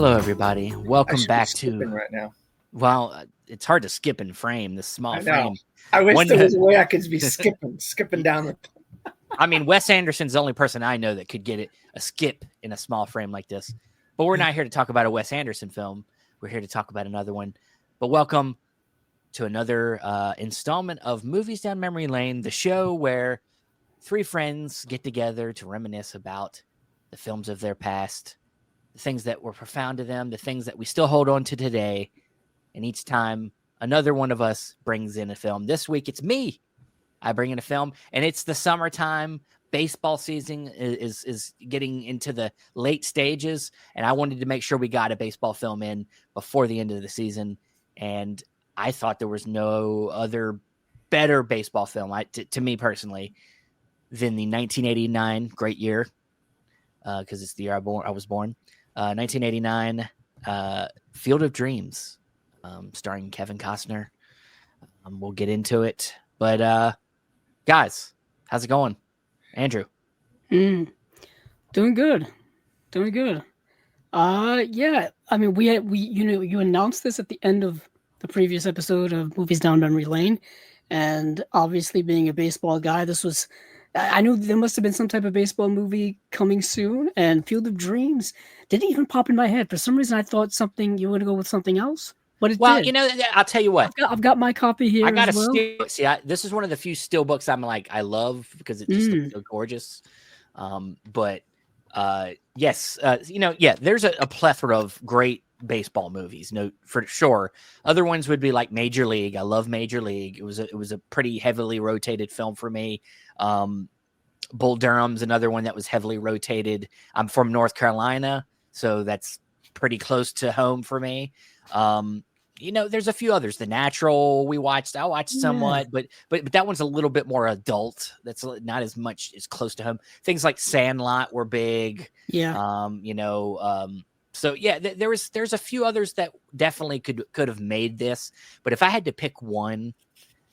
Hello, everybody. I Welcome should be back skipping to. right now. Well, it's hard to skip in frame. This small I know. frame. I wish One, there was a way I could be skipping down the. I mean, Wes Anderson's the only person I know that could get it a skip in a small frame like this. But we're not here to talk about a Wes Anderson film. We're here to talk about another one. But welcome to another installment of Movies Down Memory Lane, the show where three friends get together to reminisce about the films of their past, the things that were profound to them, the things that we still hold on to today. And each time another one of us brings in a film. This week it's me. I bring in a film, and it's the summertime. Baseball season is getting into the late stages, and I wanted to make sure we got a baseball film in before the end of the season. And I thought there was no other better baseball film, to me personally, than the 1989 great year, because it's the year I was born. 1989, Field of Dreams, starring Kevin Costner. We'll get into it, but guys, how's it going, Andrew? Doing good. Yeah. I mean, you announced this at the end of the previous episode of Movies Down Memory Lane, and obviously being a baseball guy, I knew there must have been some type of baseball movie coming soon, and Field of Dreams didn't even pop in my head. For some reason, I thought you were going to go with something else. But did. I'll tell you what. I've got my copy here. I got a still. See, this is one of the few still books I'm like I love because it just looks so gorgeous. Yes, there's a plethora of great baseball movies. No, for sure. Other ones would be like Major League. I love Major League. It was a pretty heavily rotated film for me. Bull Durham's another one that was heavily rotated. I'm from North Carolina, so that's pretty close to home for me. There's a few others. The Natural I watched somewhat, but that one's a little bit more adult. That's not as much as close to home. Things like Sandlot were big. Yeah. There's a few others that definitely could have made this. But if I had to pick one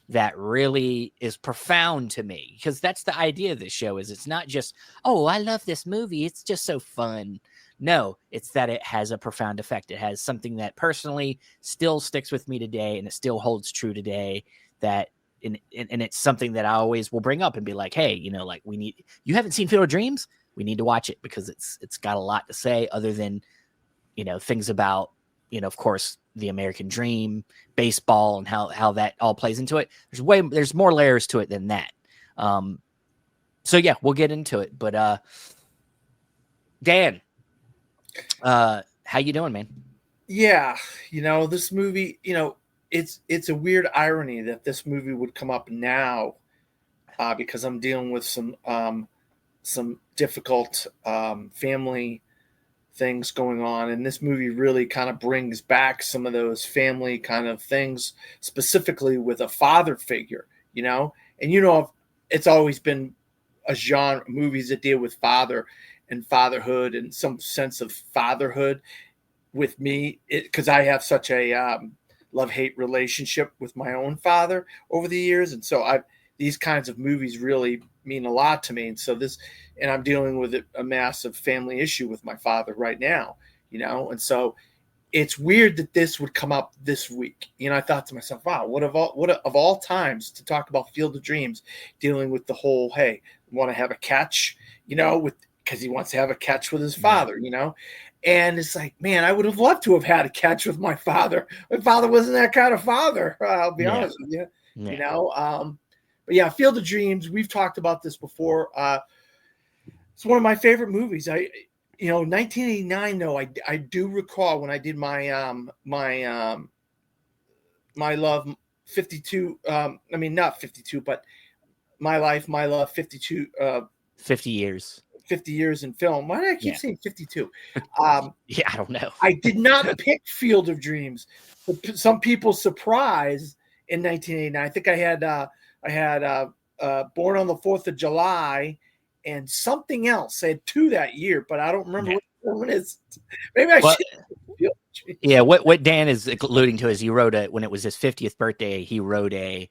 that really is profound to me, because that's the idea of this show, is it's not just, oh, I love this movie, it's just so fun. No, it's that it has a profound effect. It has something that personally still sticks with me today, and it still holds true today. And it's something that I always will bring up and be like, hey, you haven't seen Field of Dreams? We need to watch it because it's got a lot to say other than, things about, of course, the American dream, baseball, and how that all plays into it. There's more layers to it than that. So yeah, we'll get into it. But Dan, how you doing, man? Yeah, this movie, it's a weird irony that this movie would come up now, because I'm dealing with some difficult family things going on, and this movie really kind of brings back some of those family kind of things, specifically with a father figure, and it's always been a genre, movies that deal with father and fatherhood and some sense of fatherhood. With me, because I have such a love-hate relationship with my own father over the years, and so these kinds of movies really mean a lot to me. And so and I'm dealing with a massive family issue with my father right now, and so it's weird that this would come up this week. I thought to myself, wow, what of all times to talk about Field of Dreams, dealing with the whole, hey, want to have a catch, because he wants to have a catch with his father, And it's like, man, I would have loved to have had a catch with my father. My father wasn't that kind of father. I'll be honest with you, But yeah, Field of Dreams. We've talked about this before. It's one of my favorite movies. 1989. Though I do recall when I did my My Love 52. Not 52, but My Life, My Love 52. 50 years. 50 years in film. Why did I keep saying 52? I don't know. I did not pick Field of Dreams. But some people surprised in 1989. I think I had Born on the 4th of July and something else. I had two that year, but I don't remember which one it is. Maybe I should. Yeah, what Dan is alluding to is when it was his 50th birthday, he wrote a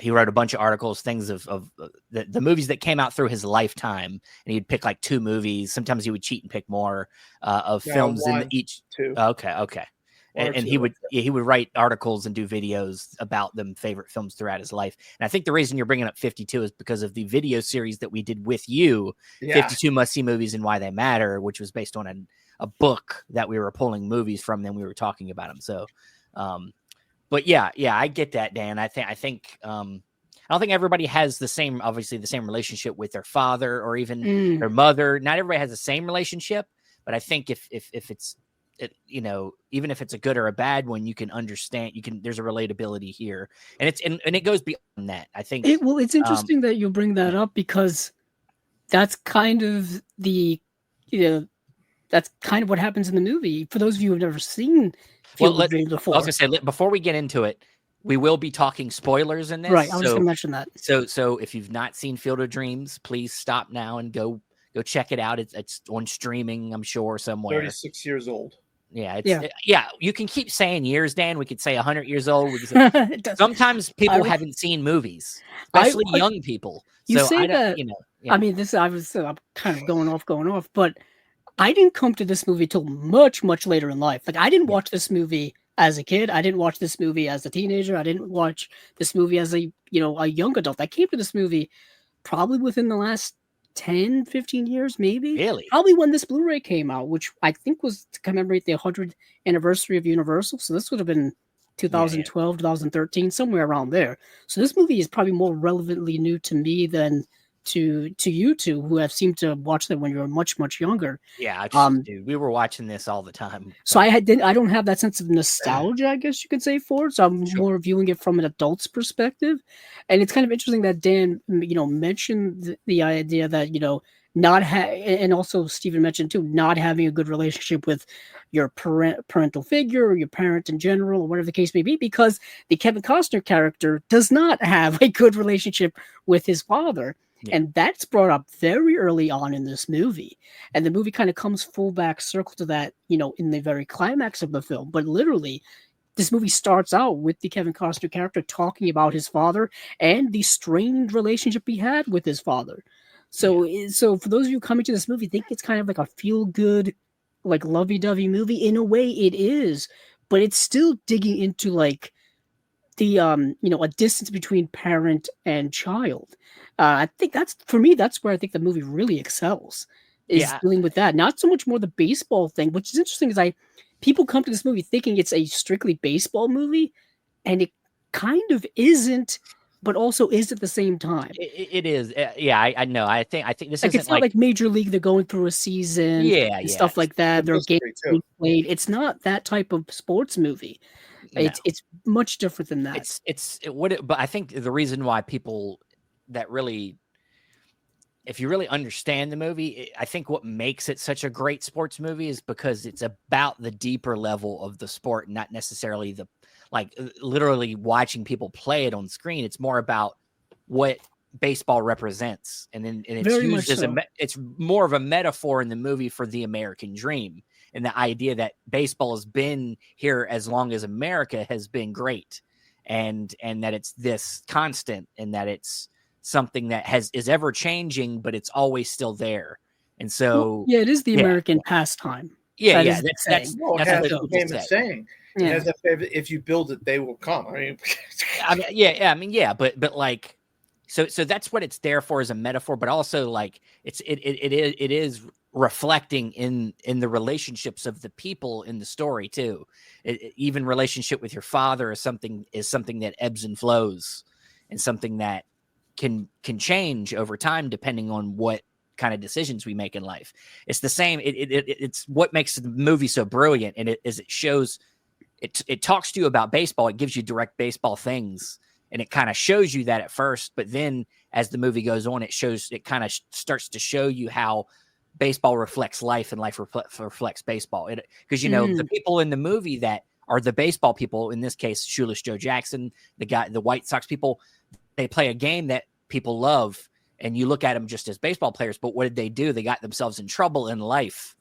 He wrote a bunch of articles, things of the movies that came out through his lifetime, and he'd pick like 2 movies. Sometimes he would cheat and pick more of films in each. 2. Okay. And he would write articles and do videos about them favorite films throughout his life. And I think the reason you're bringing up 52 is because of the video series that we did with you, 52 must-see movies and why they matter, which was based on a book that we were pulling movies from. Then we were talking about them. So, but yeah, I get that, Dan. I think I don't think everybody has the same relationship with their father or even their mother. Not everybody has the same relationship, but I think if it's even if it's a good or a bad one, you can understand. There's a relatability here, and it goes beyond that. I think. It's interesting that you bring that up because that's kind of that's kind of what happens in the movie. For those of you who've never seen Field of Dreams before, I was gonna say before we get into it, we will be talking spoilers in this. Right, I was just gonna mention that. So if you've not seen Field of Dreams, please stop now and go check it out. It's on streaming, I'm sure, somewhere. 36 years old. Yeah, you can keep saying years, Dan. We could say 100 years old. We could say, sometimes people haven't seen movies, especially young people. You say that. I mean, I'm kind of going off, but I didn't come to this movie till much, much later in life. Like, I didn't watch this movie as a kid. I didn't watch this movie as a teenager. I didn't watch this movie as a young adult. I came to this movie probably within the last 10, 15 years, maybe. Really? Probably when this Blu-ray came out, which I think was to commemorate the 100th anniversary of Universal. So this would have been 2012, 2013, somewhere around there. So this movie is probably more relevantly new to me than to you two, who have seemed to watch that when you were much, much younger. Yeah, dude, we were watching this all the time. So I don't have that sense of nostalgia, I guess you could say, for it. So I'm more viewing it from an adult's perspective. And it's kind of interesting that Dan, mentioned the idea that, and also Stephen mentioned too, not having a good relationship with your parental figure or your parent in general, or whatever the case may be, because the Kevin Costner character does not have a good relationship with his father. Yeah. And that's brought up very early on in this movie. And the movie kind of comes full back circle to that, in the very climax of the film. But literally, this movie starts out with the Kevin Costner character talking about his father and the strained relationship he had with his father. So for those of you coming to this movie, think it's kind of like a feel-good, like lovey-dovey movie. In a way, it is. But it's still digging into, like, the a distance between parent and child. I think that's where I think the movie really excels, is dealing with that. Not so much more the baseball thing, which is interesting, is people come to this movie thinking it's a strictly baseball movie, and it kind of isn't, but also is at the same time. It is. Yeah, I know. I think this isn't it's not like Major League. They're going through a season, and stuff like that. There are games being played. It's not that type of sports movie. No. It's much different than that. But I think the reason why people if you really understand the movie, I think what makes it such a great sports movie is because it's about the deeper level of the sport, not necessarily literally watching people play it on screen. It's more about what baseball represents, and it's very used as so. It's more of a metaphor in the movie for the American dream, and the idea that baseball has been here as long as America has been great, and that it's this constant, and that it's something that is ever changing, but it's always still there. And so, it is the American pastime. That's the famous saying. Yeah. If you build it, they will come. But like, so that's what it's there for, as a metaphor, but also like it is reflecting in the relationships of the people in the story too. Even relationship with your father is something that ebbs and flows, and something that can change over time depending on what kind of decisions we make in life. It's the same. It's what makes the movie so brilliant, and it shows. It talks to you about baseball. It gives you direct baseball things, and it kind of shows you that at first. But then, as the movie goes on, it kind of starts to show you how baseball reflects life, and life reflects baseball. Because the people in the movie that are the baseball people, in this case, Shoeless Joe Jackson, the White Sox people, they play a game that people love, and you look at them just as baseball players. But what did they do? They got themselves in trouble in life,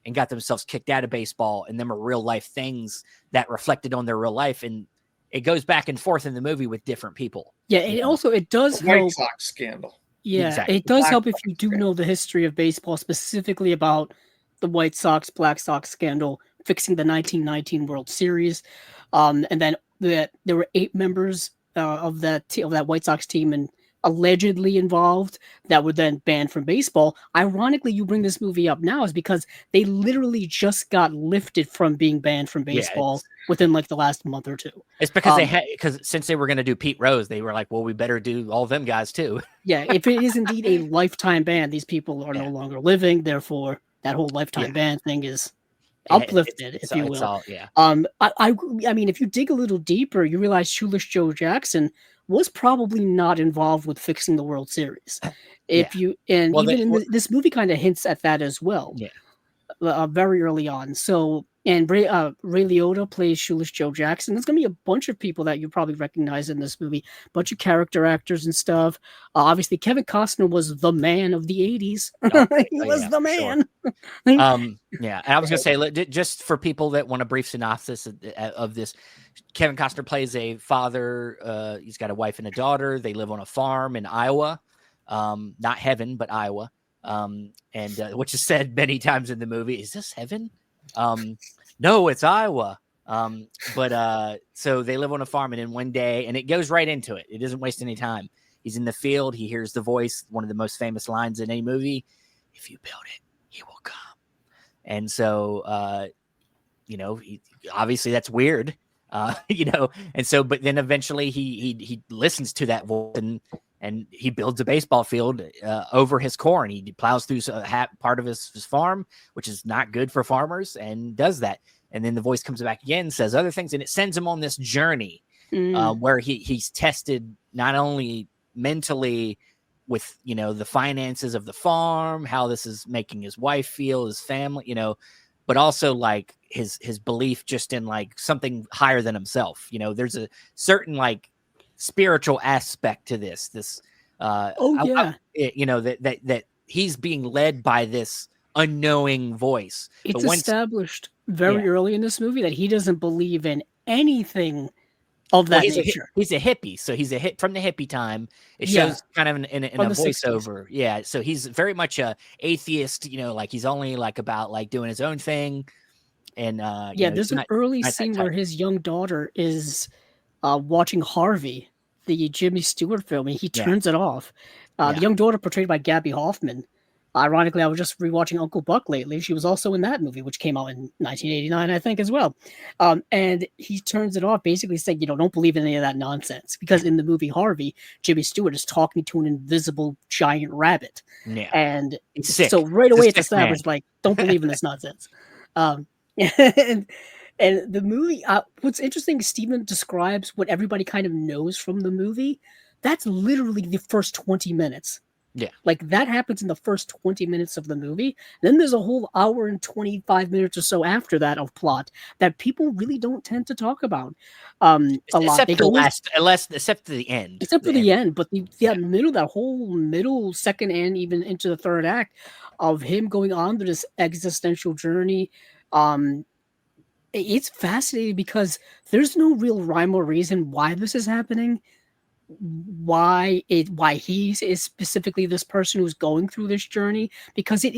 and got themselves kicked out of baseball, and them are real life things that reflected on their real life. And it goes back and forth in the movie with different people. Yeah, and also it does The White help. Sox scandal. Yeah, Exactly. it does Black help if Sox you do scandal. know the history of baseball, specifically about the White Sox, Black Sox scandal, fixing the 1919 World Series, and then there were 8 members of that White Sox team and allegedly involved that were then banned from baseball. Ironically, you bring this movie up now is because they literally just got lifted from being banned from Yeah, baseball within like the last month or two. It's because Um, because since they were going to do Pete Rose, they were like, well, we better do all them guys too. Yeah, if it is indeed a lifetime ban, these people are no Yeah. longer living. Therefore, that whole lifetime Yeah. ban thing is Yeah, uplifted, it's if you it's will. all, yeah. I mean, if you dig a little deeper, you realize Shoeless Joe Jackson was probably not involved with fixing the World Series. If you and Well, even they- in well- this movie, kind of hints at that as well. Yeah. Very early on. So, and Ray Liotta plays Shoeless Joe Jackson. There's gonna be a bunch of people that you probably recognize in this movie, bunch of character actors and stuff. Obviously, Kevin Costner was the man of the '80s. He was yeah, the for sure. man. Yeah, and I was gonna say, just for people that want a brief synopsis of this, Kevin Costner plays a father. He's got a wife and a daughter. They live on a farm in Iowa, not heaven, but Iowa. And which is said many times in the movie. Is this heaven? No, it's Iowa. But so they live on a farm, and then one day, and it goes right into it. It doesn't waste any time. He's in the field. He hears the voice, one of the most famous lines in any movie: "If you build it, he will come." And so, obviously that's weird, and so, but then eventually he listens to that voice and he builds a baseball field over his corn. He plows through part of his farm, which is not good for farmers, and does that. And then the voice comes back again, says other things, and it sends him on this journey where he's tested not only mentally with, the finances of the farm, how this is making his wife feel, his family, but also like his belief just in like something higher than himself. There's a certain like spiritual aspect to this that he's being led by this unknowing voice. It's established very early in this movie that he doesn't believe in anything of that nature. He's a hippie, so he's a hit from the hippie time. It shows kind of in a voiceover. 60s. Yeah, so he's very much a atheist. Like he's only like about like doing his own thing. And there's an early scene where his young daughter is watching Harvey, the Jimmy Stewart film, and he turns it off. The young daughter, portrayed by Gabby Hoffman. Ironically, I was just rewatching Uncle Buck lately. She was also in that movie, which came out in 1989, I think, as well. And he turns it off, basically saying, don't believe in any of that nonsense. Because in the movie Harvey, Jimmy Stewart is talking to an invisible giant rabbit. Yeah. And so right away it's established, like, don't believe in this nonsense. And the movie, what's interesting is Steven describes what everybody kind of knows from the movie. That's literally the first 20 minutes. Yeah. Like that happens in the first 20 minutes of the movie. Then there's a whole hour and 25 minutes or so after that of plot that people really don't tend to talk about a lot. Except for the end. Except for the end. But that whole middle, second, and even into the third act of him going on to this existential journey. It's fascinating because there's no real rhyme or reason why this is happening. Why he is specifically this person who's going through this journey, because it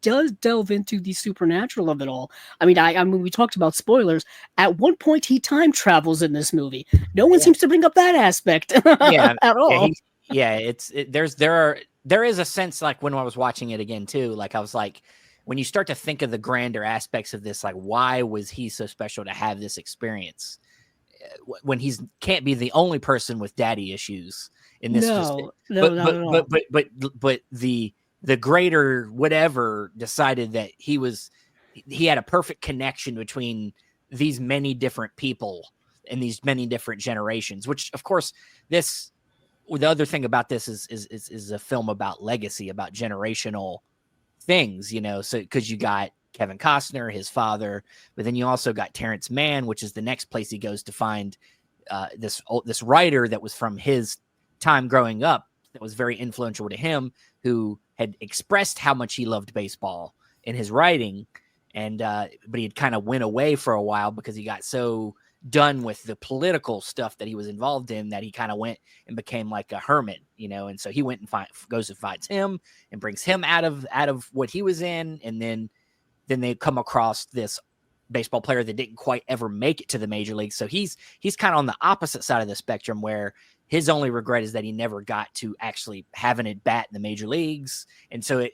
does delve into the supernatural of it all. I mean, we talked about spoilers. At one point, he time travels in this movie. No one seems to bring up that aspect at all. There is a sense, like when I was watching it again too, like I was like, when you start to think of the grander aspects of this, like why was he so special to have this experience? When he's can't be the only person with daddy issues in this, but the greater whatever decided that he had a perfect connection between these many different people and these many different generations. Which, of course, the other thing about this is a film about legacy, about generational things, So because you got Kevin Costner, his father, but then you also got Terrence Mann, which is the next place he goes to find this writer that was from his time growing up, that was very influential to him, who had expressed how much he loved baseball in his writing, and but he had kind of went away for a while because he got so done with the political stuff that he was involved in that he kind of went and became like a hermit, and so he went and goes and finds him and brings him out of what he was in, and then they come across this baseball player that didn't quite ever make it to the major leagues. So he's kind of on the opposite side of the spectrum, where his only regret is that he never got to actually have an at bat in the major leagues. And so,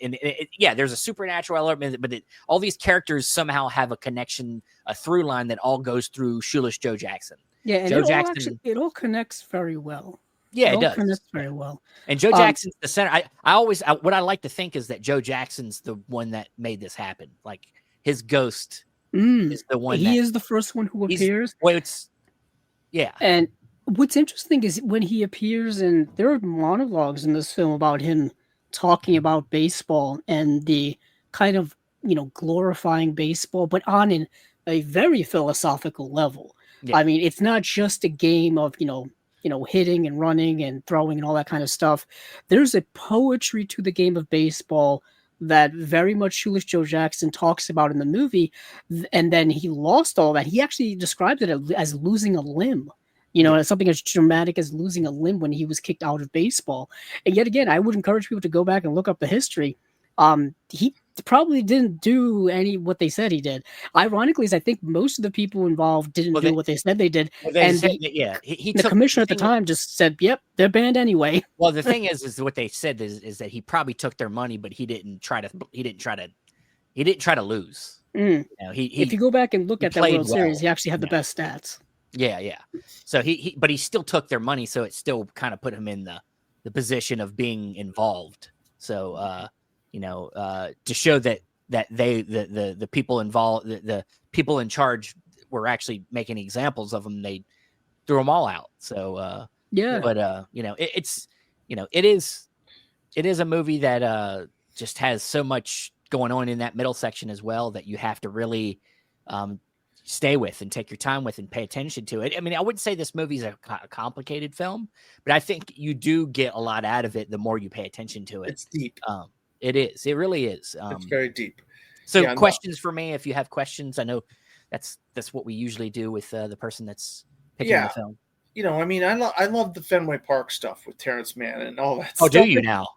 there's a supernatural element, but all these characters somehow have a connection, a through line that all goes through Shoeless Joe Jackson. Yeah, and it all connects very well. Yeah, it does. Connects very well. And Joe Jackson's the center. What I like to think is that Joe Jackson's the one that made this happen. Like his ghost is the one. He is the first one who appears. Yeah. And what's interesting is when he appears, and there are monologues in this film about him talking about baseball and the kind of, glorifying baseball, but on a very philosophical level. Yeah. I mean, it's not just a game of, hitting and running and throwing and all that kind of stuff. There's a poetry to the game of baseball that very much Shoeless Joe Jackson talks about in the movie. And then he lost all that. He actually described it as losing a limb. As something as dramatic as losing a limb when he was kicked out of baseball. And yet again, I would encourage people to go back and look up the history. He probably didn't do what they said he did. Ironically, is I think most of the people involved didn't do what they said they did. The commissioner at the time just said, "Yep, they're banned anyway." Well, the thing is what they said is that he probably took their money, but he didn't try to lose. If you go back and look at that World Series, he actually had the best stats. Yeah. So but he still took their money, so it still kind of put him in the position of being involved. So to show that they the people involved, the people in charge were actually making examples of him, they threw them all out. So but it is a movie that just has so much going on in that middle section as well that you have to really stay with and take your time with and pay attention to it. I mean, I wouldn't say this movie's a complicated film, but I think you do get a lot out of it the more you pay attention to it. It's deep. It is. It really is. It's very deep. So questions for me, if you have questions, I know that's what we usually do with the person that's picking the film. I mean, I love the Fenway Park stuff with Terrence Mann and all that stuff. Oh, do you now?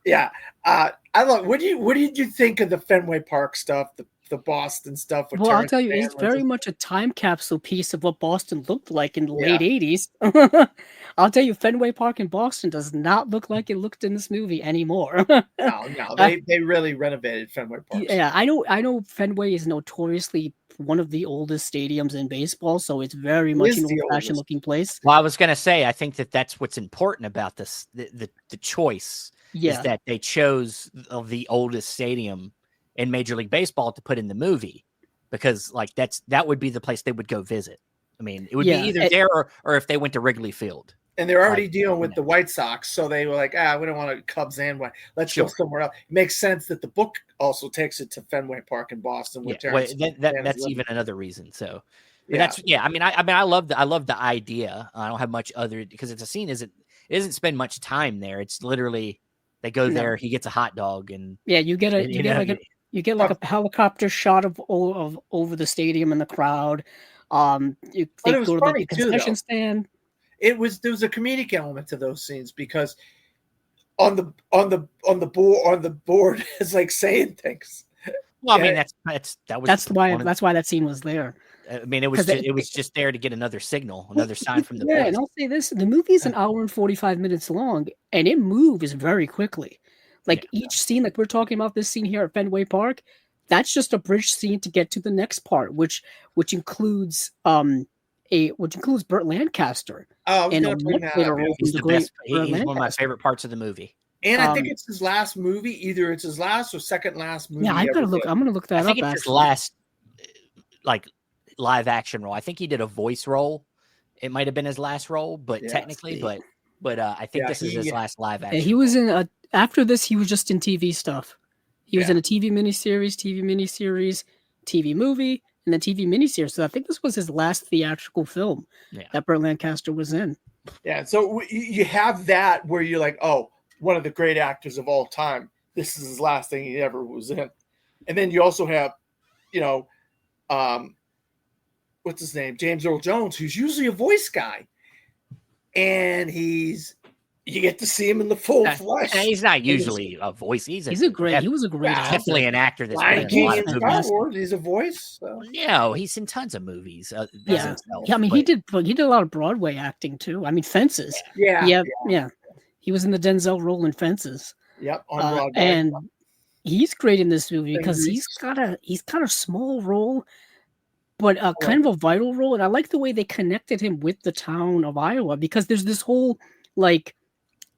Yeah. I love. What did you think of the Fenway Park stuff? The Boston stuff. Well, Terrence I'll tell you, it's very much a time capsule piece of what Boston looked like in the late 80s. I'll tell you, Fenway Park in Boston does not look like it looked in this movie anymore. No, they really renovated Fenway Park. Yeah, I know Fenway is notoriously one of the oldest stadiums in baseball, so it's very much an old-fashioned looking place. Well, I was going to say, I think that's what's important about this, the choice is that they chose the oldest stadium in Major League Baseball to put in the movie, because that would be the place they would go visit. I mean, it would be either there or if they went to Wrigley Field. And they're already dealing with the White Sox, so they were like, we don't want to Cubs and White. Let's go somewhere else. It makes sense that the book also takes it to Fenway Park in Boston. That's even another reason. So I mean, I love the idea. I don't have much other, because it's a scene. It doesn't spend much time there. It's literally they go there. He gets a hot dog, and you get a helicopter shot of over the stadium and the crowd. They go to the concession stand. There was a comedic element to those scenes, because on the board is like saying things. Well, I mean, that's why that scene was there. I mean, it was just there to get another signal, another sign from the and I'll say this: the movie is an hour and 45 minutes long, and it moves very quickly. Each scene, like we're talking about this scene here at Fenway Park, that's just a bridge scene to get to the next part, which includes Burt Lancaster. Oh, he's one of my favorite parts of the movie. And I think it's his last movie. Either it's his last or second last movie. Yeah, I'm gonna look that up. I think it's his last live action role. I think he did a voice role. It might have been his last role, but technically, but I think this is his last live action. He was in after this. He was just in TV stuff. He was in a TV miniseries, TV movie, and then TV miniseries. So I think this was his last theatrical film that Burt Lancaster was in. Yeah. So you have that where you're like, oh, one of the great actors of all time. This is his last thing he ever was in. And then you also have, what's his name, James Earl Jones, who's usually a voice guy, and you get to see him in the full flesh. He's not usually a voice. He was a great definitely actor. an actor that's Lion been in a King lot and of Star movies. Wars, he's a voice. So. No, he's in tons of movies. Yeah, I mean, he did a lot of Broadway acting too. I mean, Fences. Yeah. He was in the Denzel role in Fences. Yep, on Broadway. And he's great in this movie because he's got a small role, but kind of a vital role. And I like the way they connected him with the town of Iowa, because there's this whole like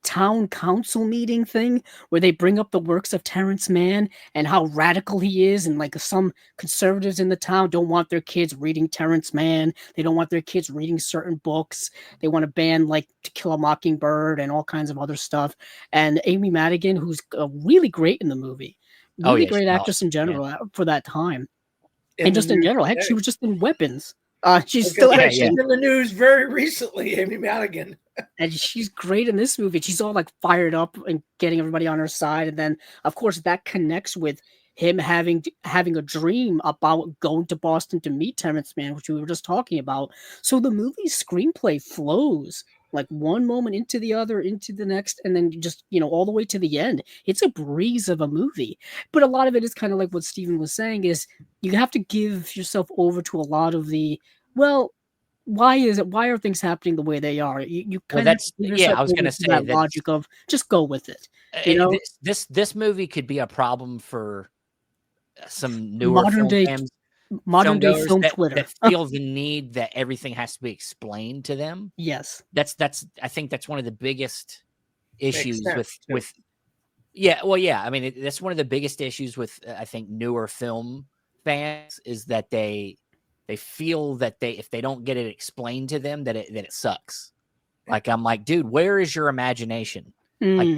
town council meeting thing where they bring up the works of Terrence Mann and how radical he is, and like some conservatives in the town don't want their kids reading Terrence Mann. They don't want their kids reading certain books. They want to ban like To Kill a Mockingbird and all kinds of other stuff. And Amy Madigan, who's really great in the movie, great actress in general for that time, and just in general. Heck, she was just in Weapons. She's still she's in the news very recently, Amy Madigan. And she's great in this movie. She's all like fired up and getting everybody on her side. And then, of course, that connects with him having a dream about going to Boston to meet Terrence Mann, which we were just talking about. So the movie's screenplay flows like one moment into the other, into the next, and then just, all the way to the end. It's a breeze of a movie. But a lot of it is kind of like what Stephen was saying, is you have to give yourself over to a lot of the, why are things happening the way they are? You kind of I was going to say that logic of just go with it. This movie could be a problem for some newer modern day film Twitter that feel the need that everything has to be explained to them. Yes, I think that's one of the biggest issues with. Yeah, well, yeah. I mean, that's one of the biggest issues with I think newer film fans, is that they feel that if they don't get it explained to them, that it sucks. Like, I'm like, dude, where is your imagination? Like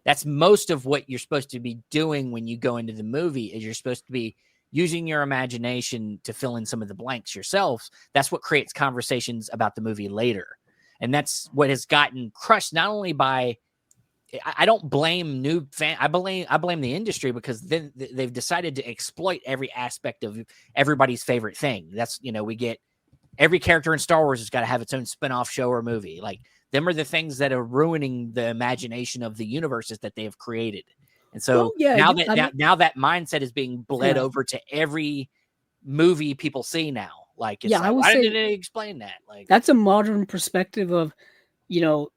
that's most of what you're supposed to be doing when you go into the movie, is you're supposed to be using your imagination to fill in some of the blanks yourselves. That's what creates conversations about the movie later. And that's what has gotten crushed, not only by, I don't blame new fan. I blame the industry, because then they've decided to exploit every aspect of everybody's favorite thing. That's, we get every character in Star Wars has got to have its own spinoff show or movie. Like, them are the things that are ruining the imagination of the universes that they have created. And so now that mindset is being bled over to every movie people see now. Like, why didn't they explain that? Like, that's a modern perspective of,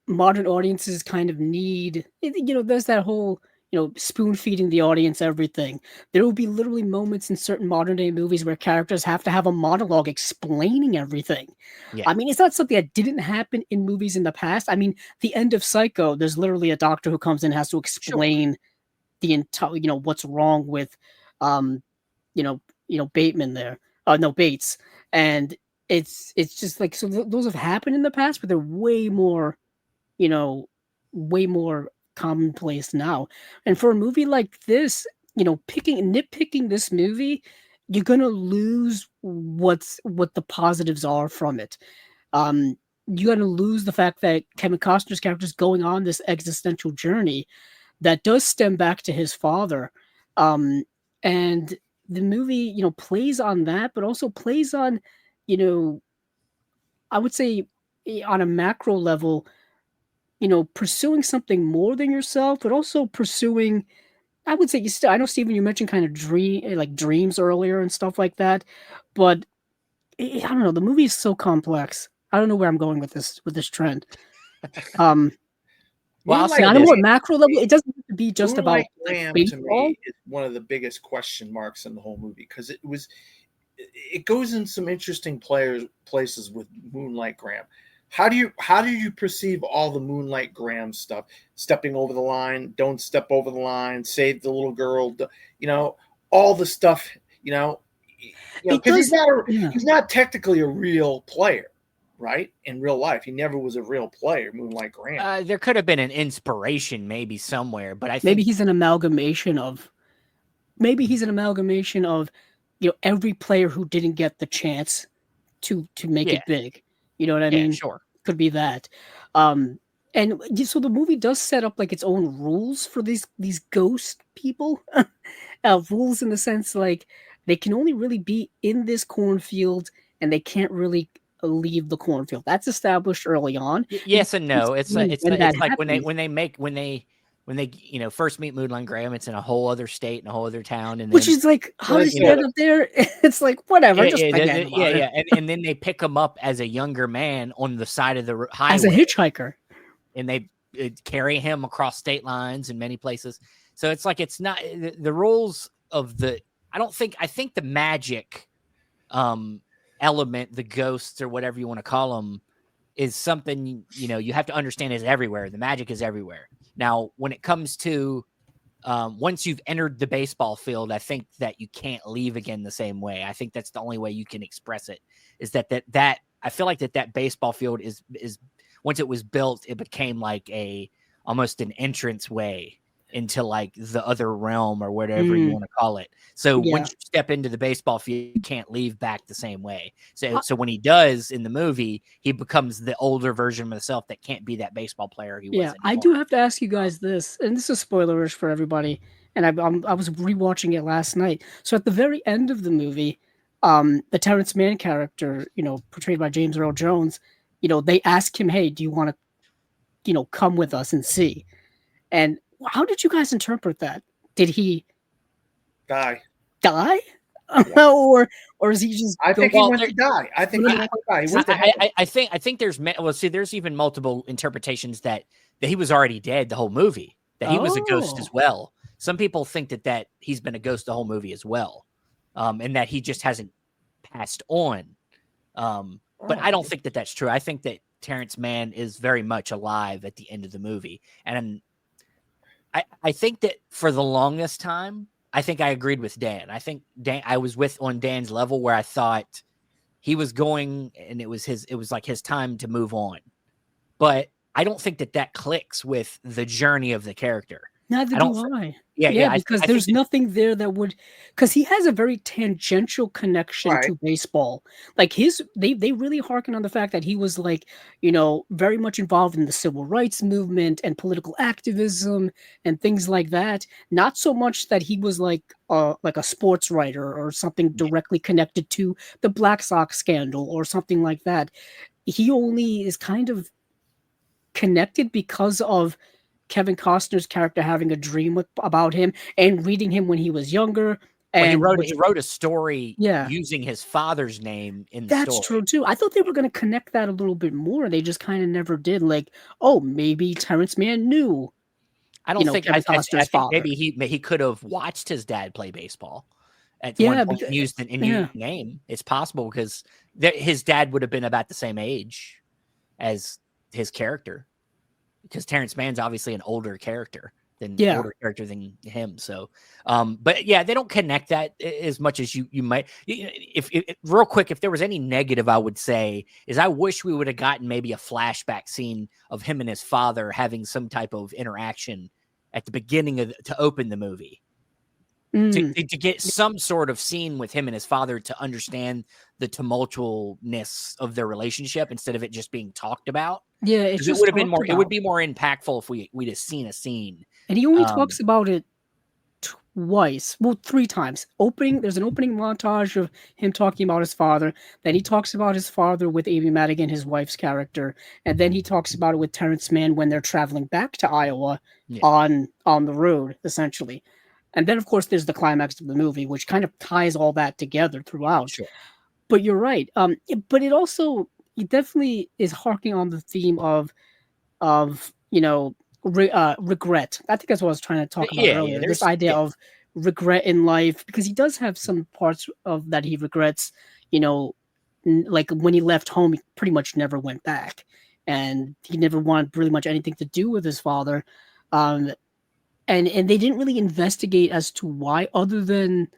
modern audiences kind of need, there's that whole, spoon feeding the audience everything. There will be literally moments in certain modern day movies where characters have to have a monologue explaining everything. Yeah. I mean, it's not something that didn't happen in movies in the past. I mean, the end of Psycho, there's literally a doctor who comes in and has to explain the entire, what's wrong with, Bateman there. No, Bates. And it's just like, so those have happened in the past, but they're way more commonplace now. And for a movie like this, nitpicking this movie, you're gonna lose what the positives are from it. You're gonna lose the fact that Kevin Costner's character is going on this existential journey that does stem back to his father. And the movie, plays on that, but also plays on, I would say on a macro level, pursuing something more than yourself, but also pursuing, I would say, I know, Stephen, you mentioned kind of dreams earlier and stuff like that, but I don't know, the movie is so complex. I don't know where I'm going with this trend. Well, on a more macro level, it doesn't have to be just about Graham, to me, is one of the biggest question marks in the whole movie, because it goes in some interesting places with Moonlight Graham. How do you perceive all the Moonlight Graham stuff? Stepping over the line, don't step over the line, save the little girl, all the stuff, because he's not technically a real player, right? In real life, he never was a real player, Moonlight Graham. There could have been an inspiration maybe somewhere, but I think maybe he's an amalgamation of every player who didn't get the chance to make it big. You know what I mean? Sure. Could be that. And so the movie does set up like its own rules for these ghost people. Rules in the sense like they can only really be in this cornfield and they can't really leave the cornfield. That's established early on. Yes and no. It's like happens, when they first meet Moonlight Graham, it's in a whole other state and a whole other town, and which then, is like, how does he know, get up there? It's like, whatever, just forget about it. yeah, and then they pick him up as a younger man on the side of the highway As a hitchhiker, and they carry him across state lines in many places. So it's like, it's not the rules of the. I think the magic element, the ghosts or whatever you want to call them, is something you have to understand is everywhere. The magic is everywhere. Now, when it comes to once you've entered the baseball field, I think that you can't leave again the same way. I think that's the only way you can express it. Is that I feel like that baseball field is once it was built, it became like almost an entrance way into like the other realm or whatever you want to call it. So once you step into the baseball field, you can't leave back the same way. So when he does in the movie, he becomes the older version of himself that can't be that baseball player he was. Yeah, I do have to ask you guys this, and this is spoilers for everybody. And I was rewatching it last night. So at the very end of the movie, the Terrence Mann character, portrayed by James Earl Jones, they ask him, "Hey, do you want to, come with us and see?" And how did you guys interpret that? Did he die? Yeah. or is he just? I think he went to die. I think he went to die. I think there's even multiple interpretations that he was already dead the whole movie. That he was a ghost as well. Some people think that he's been a ghost the whole movie as well, and that he just hasn't passed on. But I don't think that that's true. I think that Terrence Mann is very much alive at the end of the movie, and I think that for the longest time, I think I agreed with Dan. I think I was on Dan's level where I thought he was going, and it was like his time to move on. But I don't think that clicks with the journey of the character. Neither do I. Yeah, because there's nothing there that would, because he has a very tangential connection to baseball. Like they really harken on the fact that he was like, very much involved in the civil rights movement and political activism and things like that. Not so much that he was like a sports writer or something directly connected to the Black Sox scandal or something like that. He only is kind of connected because of Kevin Costner's character having a dream about him and reading him when he was younger. And he wrote a story using his father's name in the story. That's true too. I thought they were going to connect that a little bit more. They just kind of never did. Like, oh, maybe Terrence Mann knew. I don't think Kevin Costner's father. Maybe he could have watched his dad play baseball at one point and used a new name. It's possible because his dad would have been about the same age as his character. Because Terrence Mann's obviously an older character than him. So, but yeah, they don't connect that as much as you might. If real quick, if there was any negative, I would say is I wish we would have gotten maybe a flashback scene of him and his father having some type of interaction at the beginning to open the movie. To get some sort of scene with him and his father to understand the tumultuousness of their relationship instead of it just being talked about. Yeah, it would have been more. It would be more impactful if we'd have seen a scene. And he only talks about it twice, 3 times. There's an opening montage of him talking about his father. Then he talks about his father with Amy Madigan, his wife's character, and then he talks about it with Terrence Mann when they're traveling back to Iowa on the road, essentially. And then, of course, there's the climax of the movie, which kind of ties all that together throughout. Sure. But you're right. But it definitely is harking on the theme of regret. I think that's what I was trying to talk about earlier. This idea of regret in life, because he does have some parts of that he regrets. Like when he left home, he pretty much never went back, and he never wanted really much anything to do with his father. And they didn't really investigate as to why, other than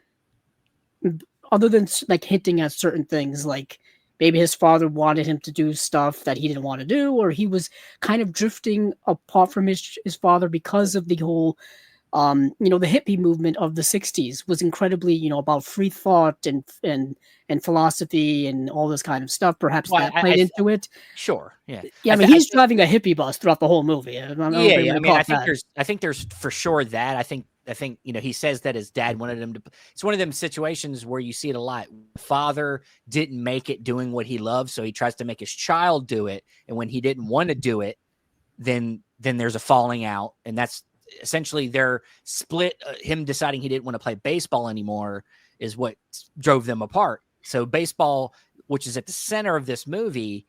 like hinting at certain things, like maybe his father wanted him to do stuff that he didn't want to do, or he was kind of drifting apart from his father because of the whole, the hippie movement of the 60s was incredibly, about free thought and philosophy and all this kind of stuff. Perhaps that played into it. Sure. Yeah. Yeah. I mean, he's driving a hippie bus throughout the whole movie. I think there's for sure that. I think he says that his dad wanted him to. It's one of them situations where you see it a lot. Father didn't make it doing what he loves, so he tries to make his child do it. And when he didn't want to do it, then there's a falling out, and that's essentially their split. Him deciding he didn't want to play baseball anymore is what drove them apart. So baseball, which is at the center of this movie,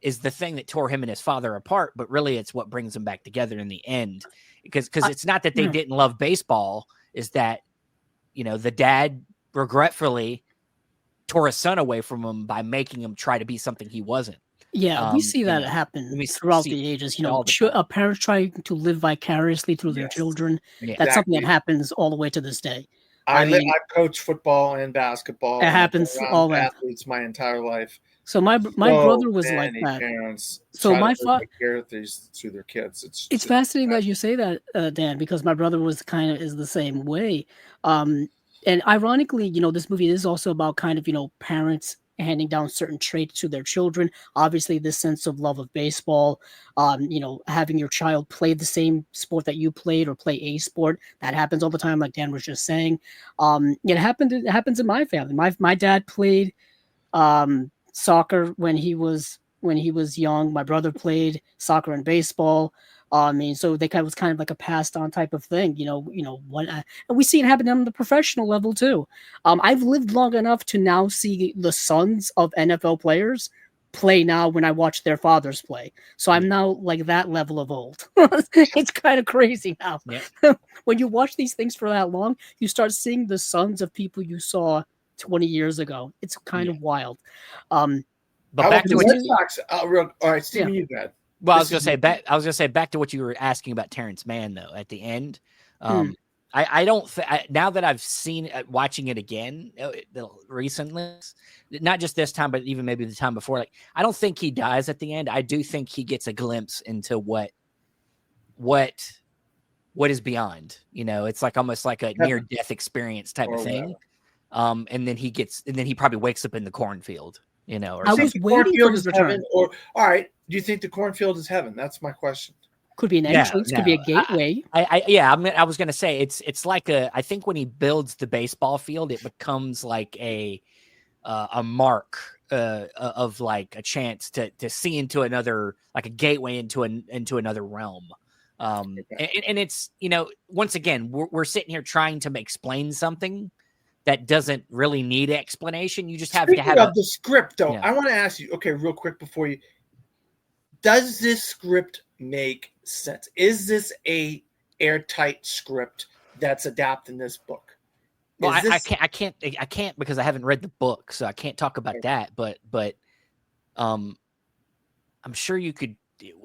is the thing that tore him and his father apart, but really it's what brings them back together in the end. Because it's not that they didn't love baseball, is that, the dad regretfully tore his son away from him by making him try to be something he wasn't. Yeah, we see that happen throughout the ages. Parents trying to live vicariously through their children. Yeah. That's something that happens all the way to this day. I coach football and basketball. It happens all that. Athletes my entire life. So my brother was like that. Parents so my father through their kids. It's fascinating that you say that, Dan, because my brother was is the same way. And ironically, this movie is also about parents handing down certain traits to their children. Obviously, this sense of love of baseball, having your child play the same sport that you played or play a sport, that happens all the time, like Dan was just saying. It happens in my family. My dad played soccer when he was young. My brother played soccer and baseball. So they was kind of like a passed on type of thing, and we see it happen on the professional level too. I've lived long enough to now see the sons of NFL players play now when I watch their fathers play. So I'm now like that level of old. It's kind of crazy now. Yeah. When you watch these things for that long, you start seeing the sons of people you saw 20 years ago. It's kind of wild. But back to what all right, Steven, you got. Well, I was gonna say back to what you were asking about Terrence Mann though. At the end, I don't now that I've seen watching it again recently, not just this time, but even maybe the time before. Like, I don't think he dies at the end. I do think he gets a glimpse into what is beyond. It's like almost like a near death experience type of thing. And then he probably wakes up in the cornfield. Or I was waiting for his return. All right, do you think the cornfield is heaven? That's my question. Could be an entrance. Could be a gateway. I was gonna say it's like I think when he builds the baseball field, it becomes like a mark of like a chance to see into another, like a gateway into another realm. And it's once again we're sitting here trying to explain something that doesn't really need explanation. You just have to have the script, though. Yeah. I want to ask you, okay, real quick before you. Does this script make sense? Is this a airtight script that's adapted in this book? Well, I can't because I haven't read the book, so I can't talk about that. But I'm sure you could,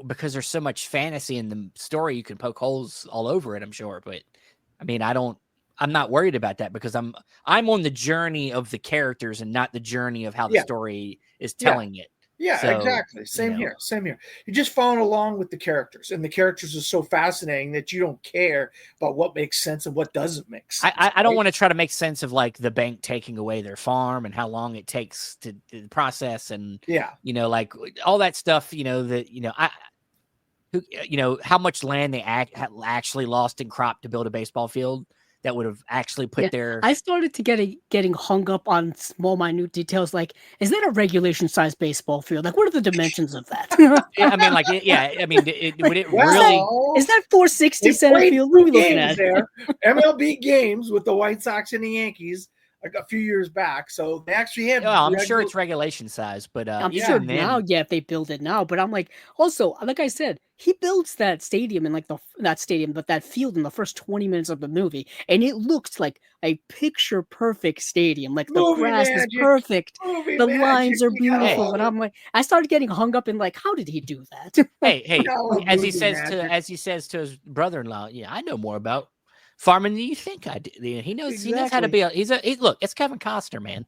because there's so much fantasy in the story, you can poke holes all over it. I'm sure, but I mean, I'm not worried about that because I'm on the journey of the characters and not the journey of how the story is telling it. Yeah, so, exactly. Same here. You're just following along with the characters, and the characters are so fascinating that you don't care about what makes sense and what doesn't make sense. I don't want to try to make sense of like the bank taking away their farm and how long it takes to process and like all that stuff. How much land they actually lost in crop to build a baseball field that would have actually put their. I started to getting hung up on small, minute details. Like, is that a regulation-sized baseball field? Like, what are the dimensions of that? I mean, like, would it really? Is that 460 center field? What are we looking at? There, MLB games with the White Sox and the Yankees like a few years back, so they actually have. Yeah, I'm sure it's regulation size, but I'm sure now, if they build it now. But I'm like, also, like I said, he builds that stadium and but that field in the first 20 minutes of the movie, and it looks like a picture perfect stadium. Like the grass is perfect, the lines are beautiful, and I'm like, I started getting hung up in like, how did he do that? Hey, as he says to his brother-in-law, I know more about farming than you think I do. He knows. Exactly. He knows how to be. Look, it's Kevin Costner, man.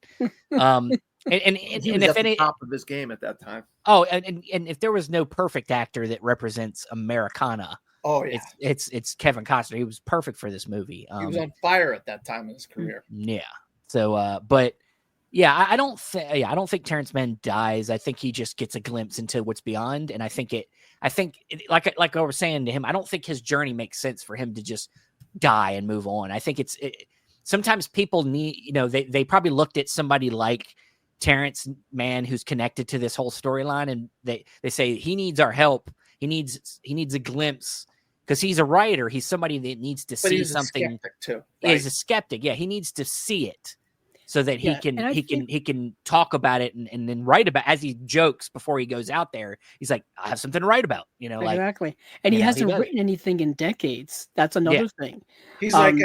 And he was at the top of his game at that time. Oh, and if there was no perfect actor that represents Americana, it's Kevin Costner. He was perfect for this movie. He was on fire at that time in his career. Yeah. So, I don't think Terrence Mann dies. I think he just gets a glimpse into what's beyond, and I think like I was saying to him, I don't think his journey makes sense for him to just die and move on. I think sometimes people need, they probably looked at somebody like Terrence Mann, who's connected to this whole storyline, and they say he needs our help. He needs a glimpse, because he's a writer. He's somebody that needs to see something. A skeptic too, right? He's a skeptic. Yeah, he needs to see it so that he can talk about it and then write about, as he jokes before he goes out there. He's like, I have something to write about, exactly. And he hasn't written anything in decades. That's another thing. He's like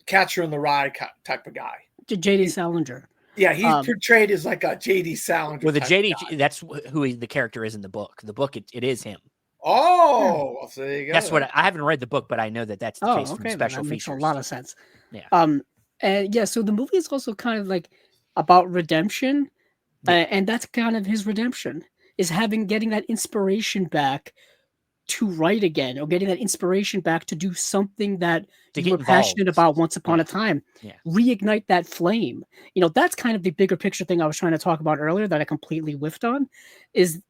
Catcher in the Rye type of guy. J.D. Salinger. Yeah, he's portrayed as like a J.D. Salinger. Well, the J.D. that's who the character is in the book. The book, it is him. Oh, so there you go. That's what I haven't read the book, but I know that's the case from special that features. Makes a lot of sense. Yeah. And yeah, so the movie is also kind of like about redemption, and that's kind of his redemption, is getting that inspiration back to write again, or getting that inspiration back to do something that you were passionate about once upon a time. Reignite that flame. That's kind of the bigger picture thing I was trying to talk about earlier that I completely whiffed on.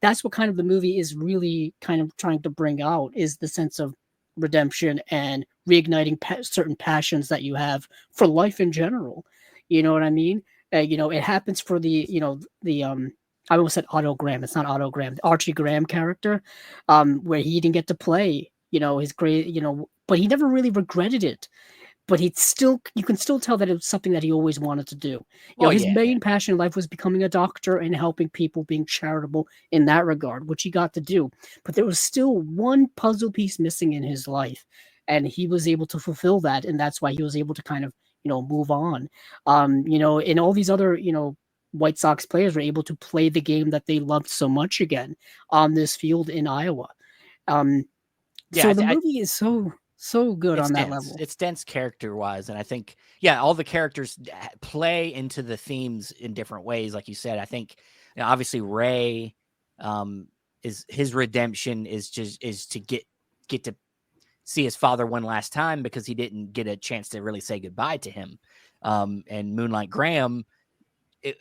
That's what kind of the movie is really kind of trying to bring out, is the sense of redemption and reigniting certain passions that you have for life in general. You know what I mean? It happens for I almost said Otto Graham. It's not Otto Graham. The Archie Graham character, where he didn't get to play, his great, but he never really regretted it. But you can still tell that it was something that he always wanted to do. His main passion in life was becoming a doctor and helping people, being charitable in that regard, which he got to do. But there was still one puzzle piece missing in his life, and he was able to fulfill that, and that's why he was able to kind of, move on. And all these other, White Sox players were able to play the game that they loved so much again on this field in Iowa. So the movie is so good on that level. It's dense character-wise, and I think, all the characters play into the themes in different ways. Like you said, I think, obviously Ray, is his redemption is to get to see his father one last time, because he didn't get a chance to really say goodbye to him. And Moonlight Graham,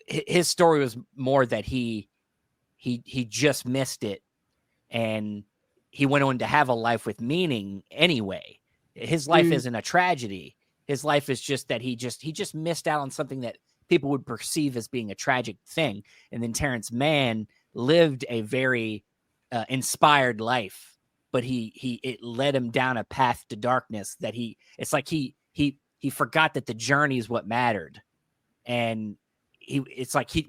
his story was more that he just missed it, and he went on to have a life with meaning anyway. His life isn't a tragedy. His life is just that he just missed out on something that people would perceive as being a tragic thing. And then Terrence Mann lived a very inspired life, but it led him down a path to darkness that it's like he forgot that the journey is what mattered. And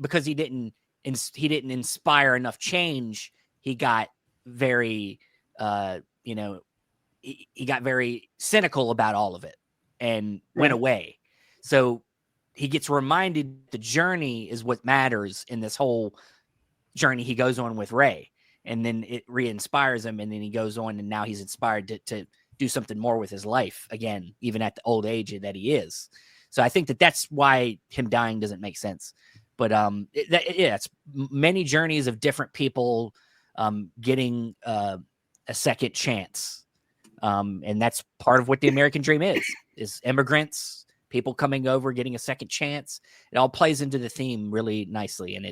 because he didn't inspire enough change, he got very he got very cynical about all of it and went away. So he gets reminded the journey is what matters in this whole journey he goes on with Ray, and then it re-inspires him, and then he goes on, and now he's inspired to do something more with his life again, even at the old age that he is. So I think that's why him dying doesn't make sense. But it's many journeys of different people getting a second chance. And that's part of what the American dream is immigrants, people coming over, getting a second chance. It all plays into the theme really nicely. And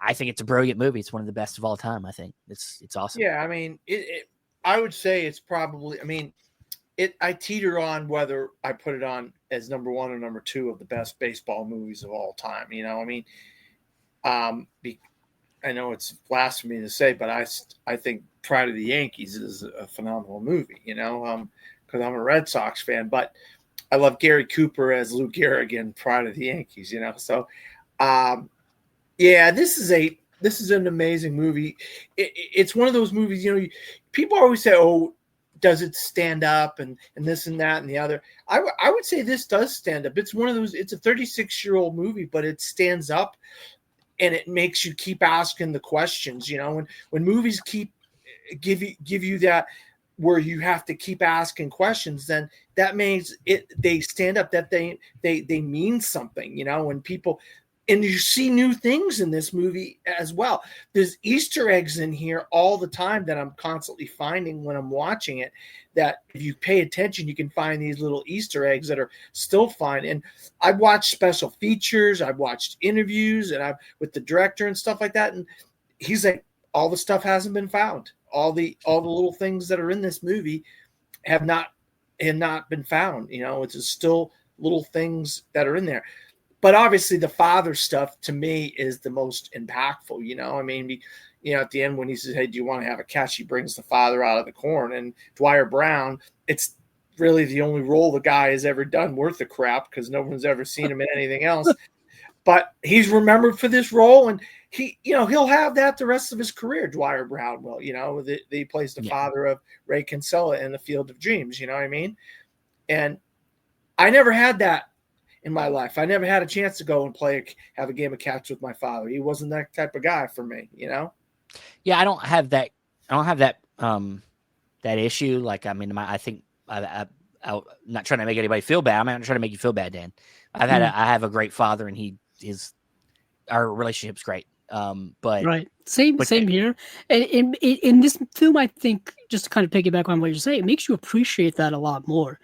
I think it's a brilliant movie. It's one of the best of all time. I think it's awesome. Yeah. I mean, I would say it's probably, I teeter on whether I put it on as number one or number two of the best baseball movies of all time. I know it's blasphemy to say, but I think Pride of the Yankees is a phenomenal movie, because I'm a Red Sox fan, but I love Gary Cooper as Lou Gehrig in Pride of the Yankees, So, this is an amazing movie. It's one of those movies, people always say, oh, does it stand up and this and that and the other? I would say this does stand up. It's one of those, it's a 36-year-old movie, but it stands up and it makes you keep asking the questions, when movies give you that where you have to keep asking questions, then that means they stand up, that they mean something, when people, and you see new things in this movie as well. There's Easter eggs in here all the time that I'm constantly finding when I'm watching it, that if you pay attention, you can find these little Easter eggs that are still fun. And I've watched special features, I've watched interviews, and with the director and stuff like that. And he's like, all the stuff hasn't been found. All the little things that are in this movie have not been found. You know, it's just still little things that are in there. But obviously, the father stuff to me is the most impactful. You know, I mean, at the end when he says, "Hey, do you want to have a catch?" He brings the father out of the corn, and Dwyer Brown. It's really the only role the guy has ever done worth a crap because no one's ever seen him in anything else. But he's remembered for this role, and he'll have that the rest of his career. Dwyer Brown will, he plays the father of Ray Kinsella in The Field of Dreams. You know what I mean? And I never had that in my life. I never had a chance to go and have a game of catch with my father. He wasn't that type of guy for me. Yeah, I don't have that. That issue. Like, I mean, I think I'm not trying to make anybody feel bad. I'm not trying to make you feel bad, Dan. I have a great father, and our relationship's great. But right, same here. And in this film, I think, just to kind of piggyback on what you're saying, it makes you appreciate that a lot more.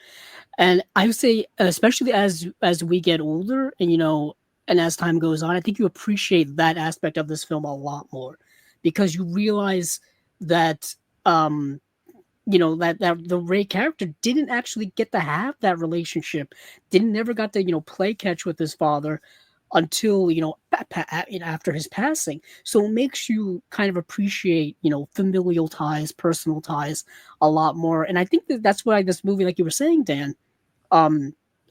And I would say, especially as we get older, and as time goes on, I think you appreciate that aspect of this film a lot more, because you realize that that the Ray character didn't actually get to have that relationship, never got to play catch with his father until after his passing. So it makes you kind of appreciate familial ties, personal ties a lot more. And I think that's why this movie, like you were saying, Dan,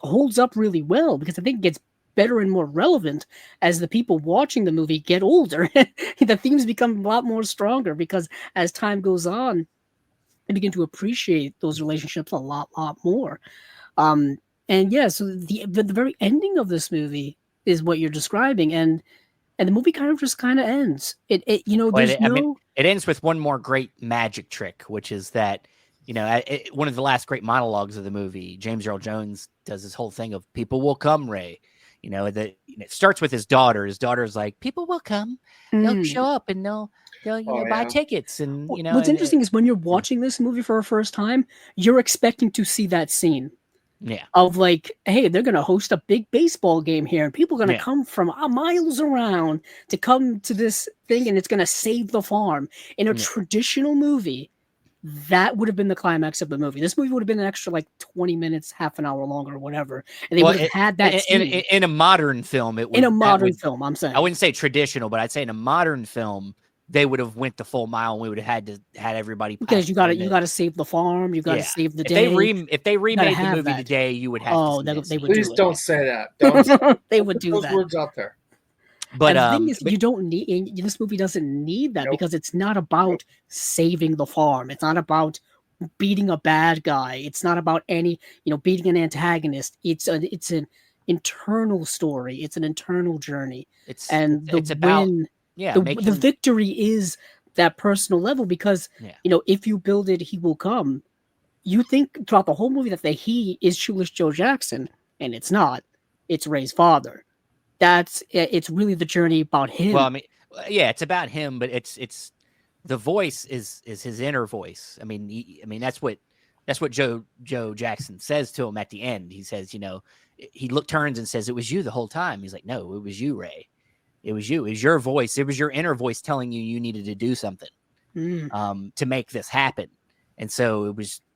holds up really well, because I think it gets better and more relevant as the people watching the movie get older. The themes become a lot more stronger, because as time goes on, I begin to appreciate those relationships a lot more. And yeah, so the very ending of this movie is what you're describing, and the movie kind of ends. It ends with one more great magic trick, which is that one of the last great monologues of the movie, James Earl Jones does this whole thing of "People will come, Ray." It starts with his daughter. His daughter's like, "People will come. They'll show up, and they'll buy tickets." And what's interesting is when you're watching this movie for the first time, you're expecting to see that scene. Yeah. Of like, hey, they're gonna host a big baseball game here, and people are gonna come from miles around to come to this thing, and it's gonna save the farm. In a traditional movie, that would have been the climax of the movie. This movie would have been an extra 20 minutes, half an hour longer, or whatever, and they would have had that in a modern film. It would, in a modern film. I'm saying, I wouldn't say traditional, but I'd say in a modern film, they would have went the full mile, and we would have had everybody, because you got to save the farm, you got to save the day. If they remade the movie today, you would have they would. Please don't say that. Don't they would do those that. words out there. But the thing is, you don't need this movie doesn't need that, because it's not about saving the farm. It's not about beating a bad guy. It's not about beating an antagonist. It's an internal story. It's an internal journey. The victory is that personal level, because if you build it, he will come. You think throughout the whole movie that the he is Shoeless Joe Jackson, and it's not. It's Ray's father. It's really the journey about him. Well, I mean, yeah, it's about him, but it's the voice is his inner voice. I mean, that's what Joe Jackson says to him at the end. He says, he turns and says, "It was you the whole time." He's like, "No, it was you, Ray. It was you. It was your voice. It was your inner voice telling you needed to do something to make this happen." And so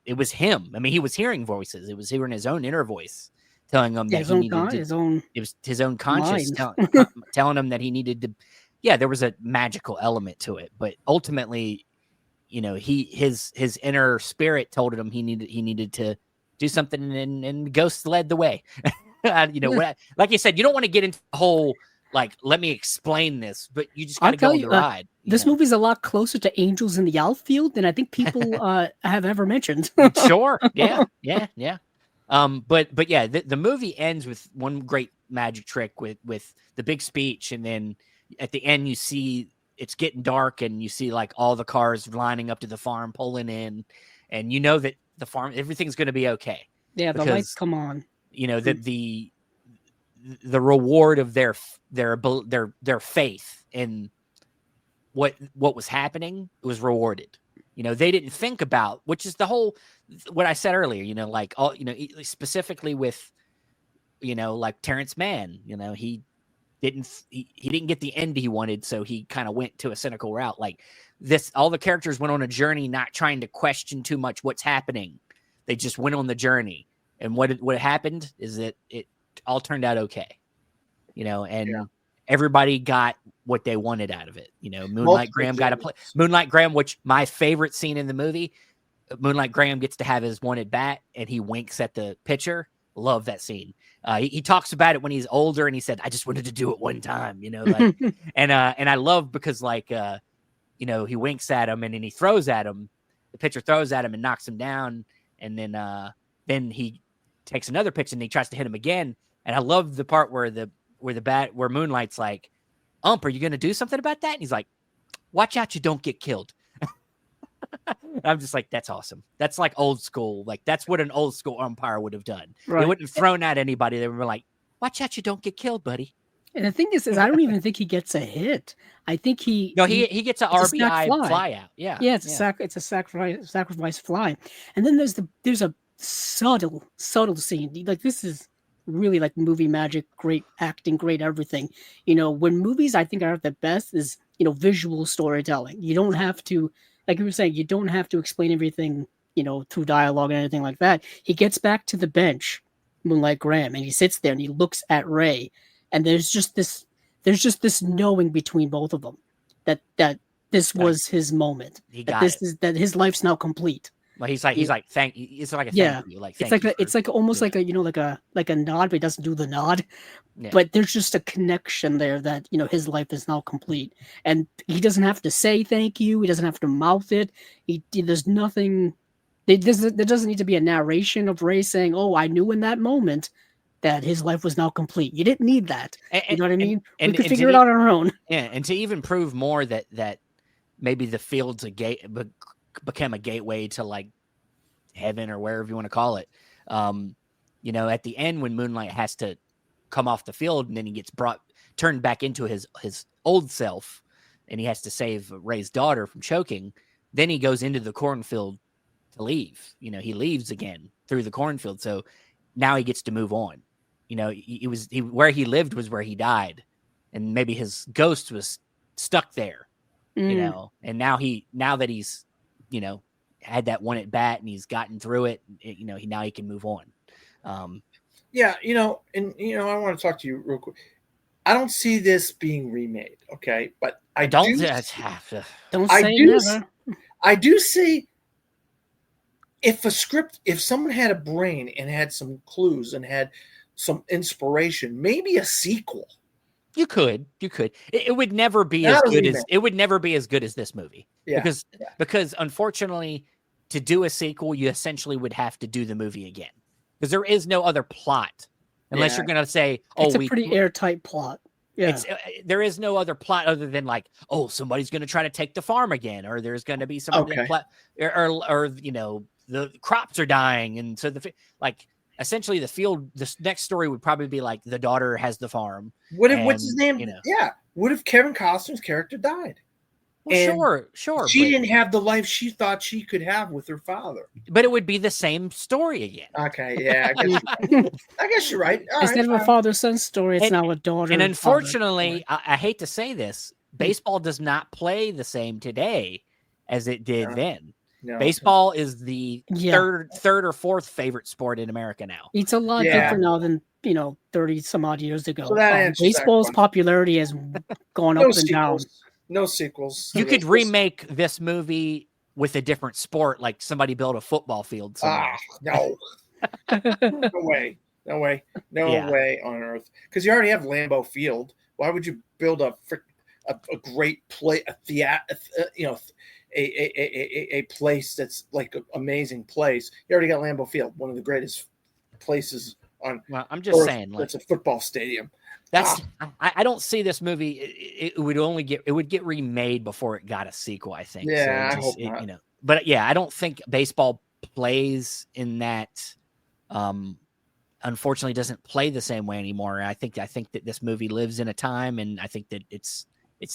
it was him. I mean, he was hearing voices. It was hearing his own inner voice telling him that he needed to. It was his own conscience telling him that he needed to. Yeah, there was a magical element to it, but ultimately, his inner spirit told him he needed to do something, and the ghost led the way. Like you said, you don't want to get into the whole let me explain this, but you just got to go on the ride. This movie's a lot closer to Angels in the Outfield than I think people have ever mentioned. Sure, yeah. But yeah, the movie ends with one great magic trick with the big speech, and then at the end you see it's getting dark, and you see all the cars lining up to the farm, pulling in, and that the farm, everything's going to be okay. Yeah, the lights come on. The reward of their faith in what was happening was rewarded. They didn't think about, which is the whole what I said earlier. Specifically with Terrence Mann. He didn't get the end he wanted, so he kind of went to a cynical route. All the characters went on a journey, not trying to question too much what's happening. They just went on the journey. And what happened is that it all turned out okay, and everybody got what they wanted out of it. Moonlight Graham got to play Moonlight Graham, which my favorite scene in the movie. Moonlight Graham gets to have his wanted bat, and he winks at the pitcher. Love that scene. He talks about it when he's older, and he said, "I just wanted to do it one time," and I love because he winks at him, and then he throws at him. The pitcher throws at him and knocks him down, and then he takes another pitch and he tries to hit him again. And I love the part where where Moonlight's like, "Ump, are you going to do something about that?" And he's like, "Watch out, you don't get killed." I'm just like, that's awesome. That's like old school. Like that's what an old school umpire would have done. Right. They wouldn't have thrown at anybody. They were like, "Watch out, you don't get killed, buddy." And the thing is I don't even think he gets a hit. I think he gets an RBI fly out. Yeah. Yeah, it's a sacrifice fly. And then there's a subtle scene. Like this is really like movie magic, great acting, great everything. When movies I think are at the best is, visual storytelling. You don't have to, like you were saying, you don't have to explain everything, through dialogue and anything like that. He gets back to the bench, Moonlight Graham, and he sits there and he looks at Ray. And there's just this knowing between both of them that this was his moment. That his life's now complete. Well, he's like thank you. It's like a thank you. Like it's like almost like a like a nod, but he doesn't do the nod. Yeah. But there's just a connection there that his life is now complete, and he doesn't have to say thank you. He doesn't have to mouth it. There's nothing. There doesn't need to be a narration of Ray saying, "Oh, I knew in that moment that his life was now complete." You didn't need that. You know what I mean? We could figure it out on our own. Yeah, and to even prove more that maybe the field's became a gateway to like heaven or wherever you want to call it. At the end when Moonlight has to come off the field and then he gets turned back into his old self and he has to save Ray's daughter from choking. Then he goes into the cornfield to leave. He leaves again through the cornfield. So now he gets to move on. Where he lived was where he died, and maybe his ghost was stuck there. And now that he's had that one at bat and he's gotten through it, now he can move on. And I want to talk to you real quick. I don't see this being remade, okay? But I do see if someone had a brain and had some clues and had some inspiration, maybe a sequel. You could. It would never be as good as this movie. Yeah. Because unfortunately, to do a sequel, you essentially would have to do the movie again. Because there is no other plot. Unless you're going to say, it's a pretty airtight plot. Yeah. There is no other plot other than like, somebody's going to try to take the farm again, or there's going to be some or the crops are dying, and so essentially the field. This next story would probably be like the daughter has the farm. What's his name? What if Kevin Costner's character died? Well, sure. She didn't have the life she thought she could have with her father. But it would be the same story again. Okay, yeah. I guess you're right. Instead of a father-son story, it's now a daughter. And unfortunately, I hate to say this, baseball does not play the same today as it did then. No. Baseball is the third or fourth favorite sport in America now. It's a lot different now than 30 some odd years ago. So baseball's popularity has gone up and down. No sequels. You could remake this movie with a different sport, like somebody built a football field somewhere. No. No way on earth. Because you already have Lambeau Field. Why would you build a great play, a place that's like an amazing place? You already got Lambeau Field, one of the greatest places on. Well, I'm just saying, it's a football stadium. I don't see this movie. It would get remade before it got a sequel, I think. Yeah, I hope not. But yeah, I don't think baseball plays in that. Unfortunately, doesn't play the same way anymore. I think that this movie lives in a time, and I think that it's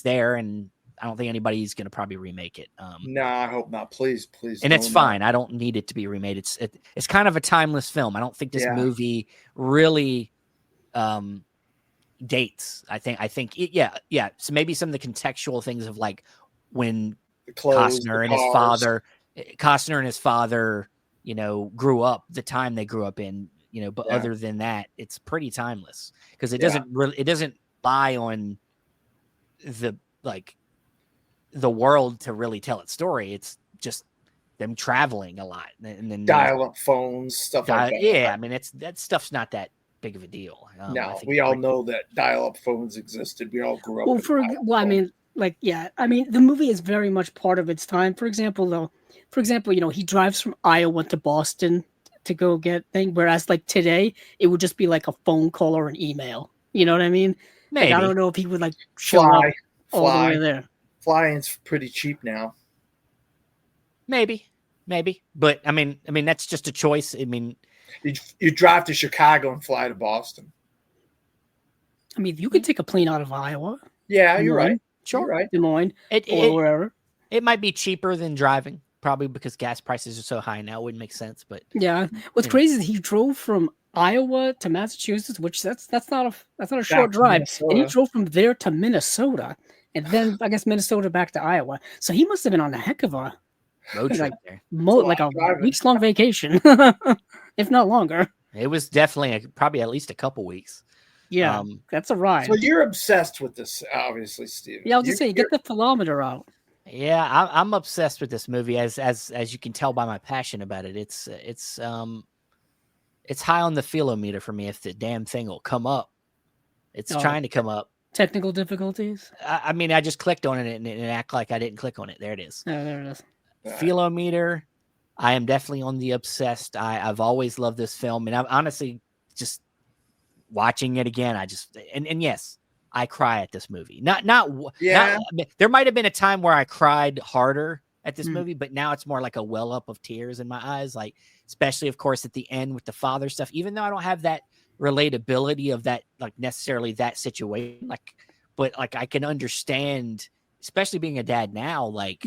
there, and I don't think anybody's going to probably remake it. No, I hope not. Please. And it's fine. I don't need it to be remade. It's kind of a timeless film. I don't think this movie really dates. I think so maybe some of the contextual things of like when Costner and his father grew up, the time they grew up in, but Yeah. other than that, it's pretty timeless because it Yeah. doesn't lie on the world to really tell its story. It's just them traveling a lot and then Dial-up phones, stuff like that. yeah, I mean, that stuff's not that big of a deal. I No, think we all know that dial-up phones existed. We all grew up. Well, with I dial-up mean, like, yeah, I mean, the movie is very much part of its time. For example, he drives from Iowa to Boston to go get thing, whereas like today, it would just be like a phone call or an email. You know what I mean? maybe. Like, I don't know if he would like show Fly, up all the way there. Flying's pretty cheap now. Maybe, but I mean, that's just a choice. I mean, you drive to Chicago and fly to Boston. I mean, you could take a plane out of Iowa. Yeah, you're right. Sure, You're right. Des Moines, or wherever. It might be cheaper than driving, probably because gas prices are so high now. It wouldn't make sense, but yeah. What's crazy is he drove from Iowa to Massachusetts, which that's not a short drive, Minnesota. and he drove from there to Minnesota, and then I guess Minnesota back to Iowa. So he must have been on a heck of a road trip like there. like a weeks long vacation, if not longer. It was definitely probably at least a couple weeks. Yeah, that's a ride. So you're obsessed with this, obviously, Steve. Yeah, I was just saying, get the philometer out. Yeah, I'm obsessed with this movie, as you can tell by my passion about it. It's high on the philometer for me. If the damn thing will come up, it's trying to come up. Technical difficulties. I mean, I just clicked on it and act like I didn't click on it. There it is. Oh, there it is. Philometer. I am definitely on the obsessed. I've always loved this film, and I'm honestly just watching it again. I just and yes, I cry at this movie. Not there might have been a time where I cried harder at this movie, but now it's more like a well up of tears in my eyes, like especially of course at the end with the father stuff. Even though I don't have that relatability of that, like necessarily that situation, but I can understand, especially being a dad now, like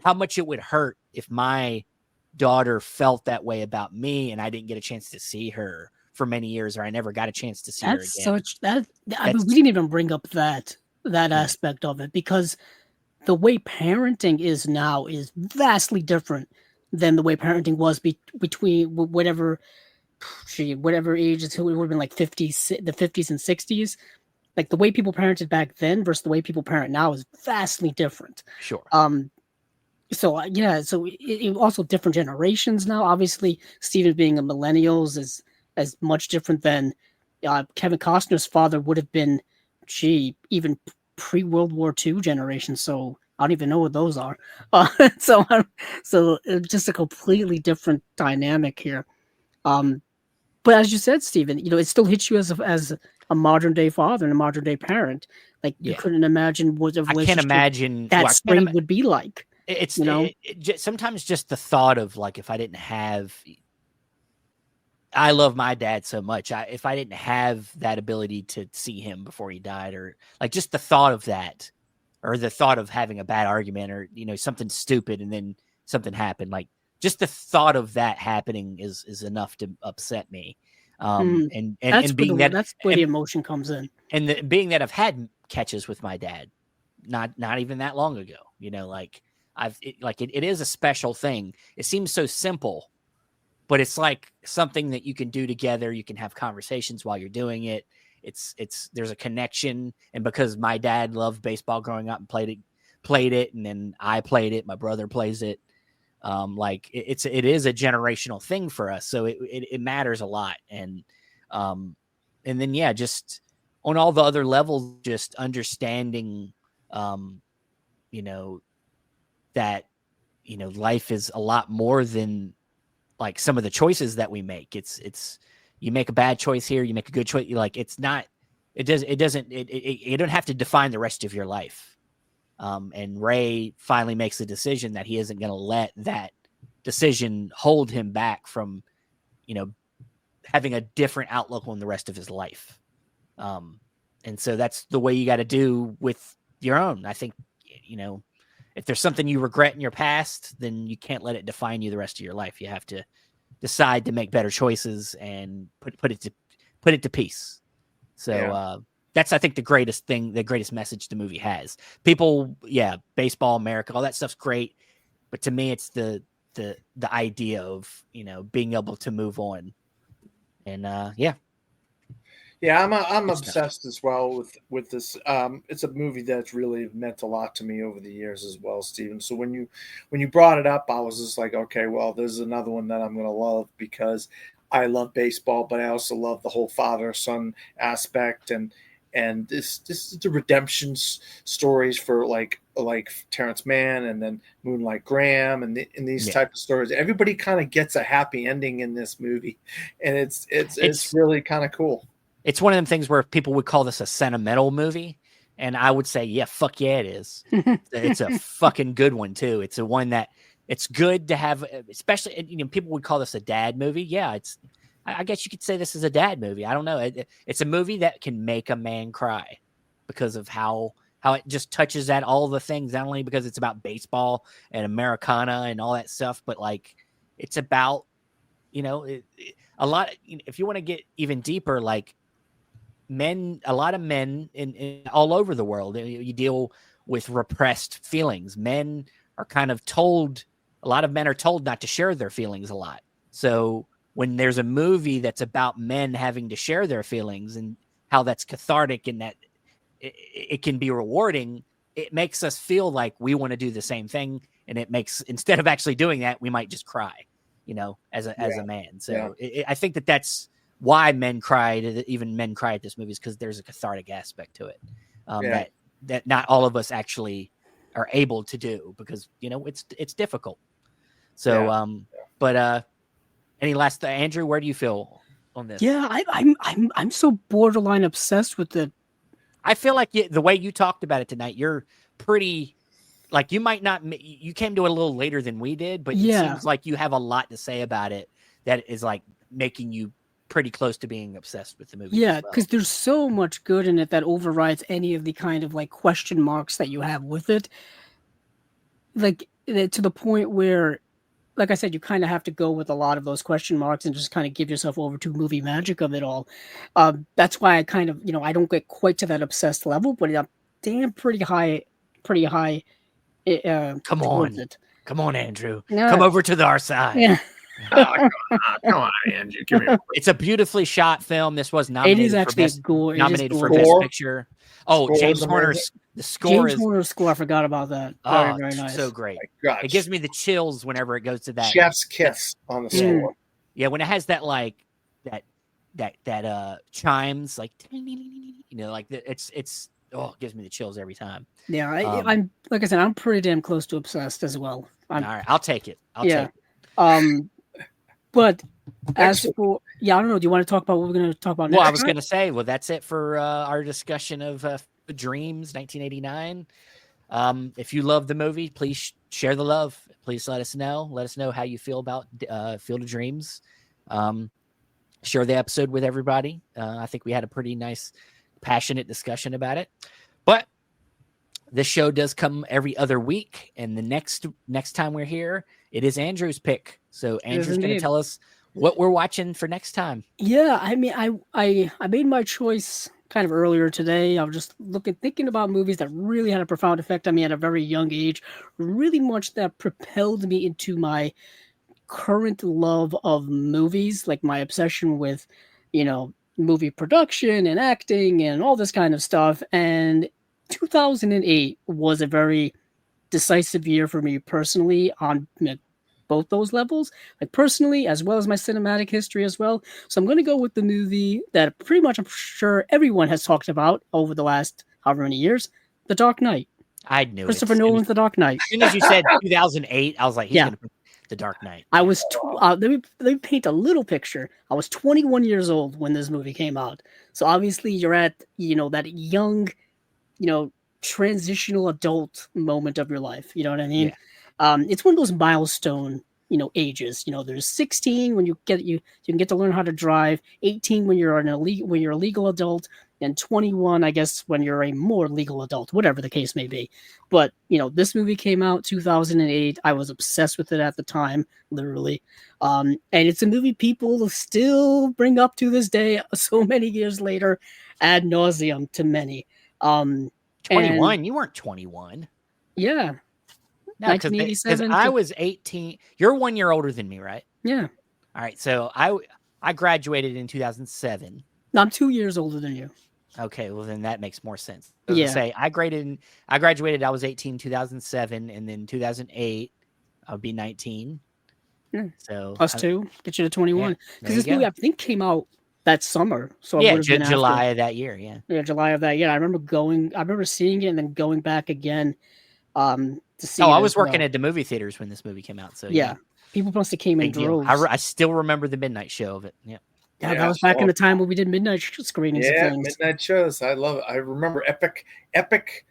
how much it would hurt if my daughter felt that way about me and I didn't get a chance to see her for many years, or I never got a chance to see her again. I mean, we didn't even bring up that aspect of it, because the way parenting is now is vastly different than the way parenting was between whatever age it would have been, like the 50s and 60s. Like the way people parented back then versus the way people parent now is vastly different. Sure. So it also different generations now. Obviously, Steven being a millennials is as much different than Kevin Costner's father would have been. Even pre-World War II generation. So I don't even know what those are. So it's just a completely different dynamic here. But as you said, Steven, it still hits you as a modern day father and a modern day parent. Like you couldn't imagine what a relationship I can't imagine that strain would be like. It's sometimes just the thought of, like, if I didn't have, I love my dad so much. If I didn't have that ability to see him before he died, or like just the thought of that, or the thought of having a bad argument, or something stupid and then something happened, like just the thought of that happening is enough to upset me. And being that's where the emotion comes in, and being that I've had catches with my dad, not even that long ago. Like it is a special thing. It seems so simple, but it's like something that you can do together. You can have conversations while you're doing it. There's a connection. And because my dad loved baseball growing up and played it. And then I played it. My brother plays it. It is a generational thing for us. So it matters a lot. And then, yeah, just on all the other levels, just understanding, that, life is a lot more than like some of the choices that we make. It's you make a bad choice here, you make a good choice. Like it don't have to define the rest of your life. And Ray finally makes a decision that he isn't going to let that decision hold him back from, having a different outlook on the rest of his life. And so that's the way you got to do with your own. I think, if there's something you regret in your past, then you can't let it define you the rest of your life. You have to decide to make better choices and put it to peace. So that's, I think, the greatest message the movie has. People, baseball, America, all that stuff's great, but to me, it's the the idea of, you know, being able to move on. And yeah. Yeah, I'm Good stuff. obsessed as well with this. It's a movie that's really meant a lot to me over the years as well, Steven. So when you brought it up, I was just like, okay, well, there's another one that I'm gonna love because I love baseball, but I also love the whole father son aspect and this is the redemption stories for like Terrence Mann and then Moonlight Graham and these Yeah. type of stories. Everybody kind of gets a happy ending in this movie, and it's really kind of cool. It's one of them things where people would call this a sentimental movie, and I would say, yeah, fuck yeah, it is. It's a fucking good one too. It's a one that it's good to have, especially, you know, people would call this a dad movie. Yeah, I guess you could say this is a dad movie. I don't know. It's a movie that can make a man cry because of how it just touches at all the things, not only because it's about baseball and Americana and all that stuff, but like it's about, you know, a lot. If you want to get even deeper, like a lot of men in all over the world, you deal with repressed feelings. Men are kind of told, a lot of men are told not to share their feelings a lot. So when there's a movie that's about men having to share their feelings and how that's cathartic and that it can be rewarding, it makes us feel like we want to do the same thing. And it makes, instead of actually doing that, we might just cry, you know, as a man. So I think that why men cried, even men cry at this movie, is because there's a cathartic aspect to it that not all of us actually are able to do because, you know, it's difficult. So, but any last, Andrew, where do you feel on this? Yeah, I'm so borderline obsessed with it. I feel like the way you talked about it tonight, you're pretty, like you might not, you came to it a little later than we did, but it seems like you have a lot to say about it that is like making you pretty close to being obsessed with the movie. Yeah, because there's so much good in it that overrides any of the kind of like question marks that you have with it. Like to the point where, like I said, you kind of have to go with a lot of those question marks and just kind of give yourself over to movie magic of it all. That's why I kind of, you know, I don't get quite to that obsessed level, but I'm damn pretty high. Come on, Andrew. Yeah. Come over to our side. Yeah. Come on, Andrew. Give me a break. It's a beautifully shot film. This was nominated It is actually nominated for gorgeous. Best Picture. Oh, Score James is Horner's the score James Horner's score. I forgot about that. Oh, Very nice. so great. My gosh. It gives me the chills whenever it goes to that Chef's kiss on the score. Yeah, when it has that like that chimes, like, you know, like it's it gives me the chills every time. Yeah, I'm like I said, I'm pretty damn close to obsessed as well. All right, I'll take it. Take it. But as for I don't know. Do you want to talk about what we're going to talk about next? Well, I was going to say, that's it for our discussion of Dreams, 1989. If you love the movie, please share the love. Please let us know. Let us know how you feel about Field of Dreams. Share the episode with everybody. I think we had a pretty nice, passionate discussion about it. But this show does come every other week, and the next time we're here, it is Andrew's pick. So Andrew's going to tell us what we're watching for next time. Yeah, I mean, I made my choice kind of earlier today. I was just thinking about movies that really had a profound effect on me at a very young age, really much that propelled me into my current love of movies, like my obsession with, you know, movie production and acting and all this kind of stuff. And 2008 was a very decisive year for me personally on both those levels, like personally as well as my cinematic history as well. So I'm going to go with the movie that pretty much I'm sure everyone has talked about over the last however many years, The Dark Knight. I knew Christopher Nolan's The Dark Knight. As soon as you said 2008, I was like, he's going to pick The Dark Knight. I was let me paint a little picture. I was 21 years old when this movie came out. So obviously you're at, you know, that young, you know, transitional adult moment of your life. You know what I mean? Yeah. It's one of those milestone, you know, ages. You know, there's 16 when you can get to learn how to drive, 18 when you're a legal adult, and 21, I guess, when you're a more legal adult, whatever the case may be. But, you know, this movie came out 2008. I was obsessed with it at the time, literally. And it's a movie people still bring up to this day, so many years later, ad nauseum to many. 21? You weren't 21. Yeah. No, because 1987 I to- was 18. You're 1 year older than me, right? Yeah. All right. So I graduated in 2007. No, I'm 2 years older than you. Okay, well then that makes more sense. I was Yeah. gonna say I graduated. I was 18 2007, and then 2008 I would be 19. Yeah. So Plus 2 get you to 21. there Because you this movie go. I think came out that summer, so it Yeah, would have been July after. of that year. Yeah. Yeah, July of that year. I remember seeing it and then going back again to see Oh, it I as was working well. at the movie theaters when this movie came out. So Yeah. People must have came in big deal. droves. I still remember the midnight show of it. Yeah. Yeah, that was back in the time when we did midnight screenings of Yeah, things. midnight shows. I love it. I remember Epic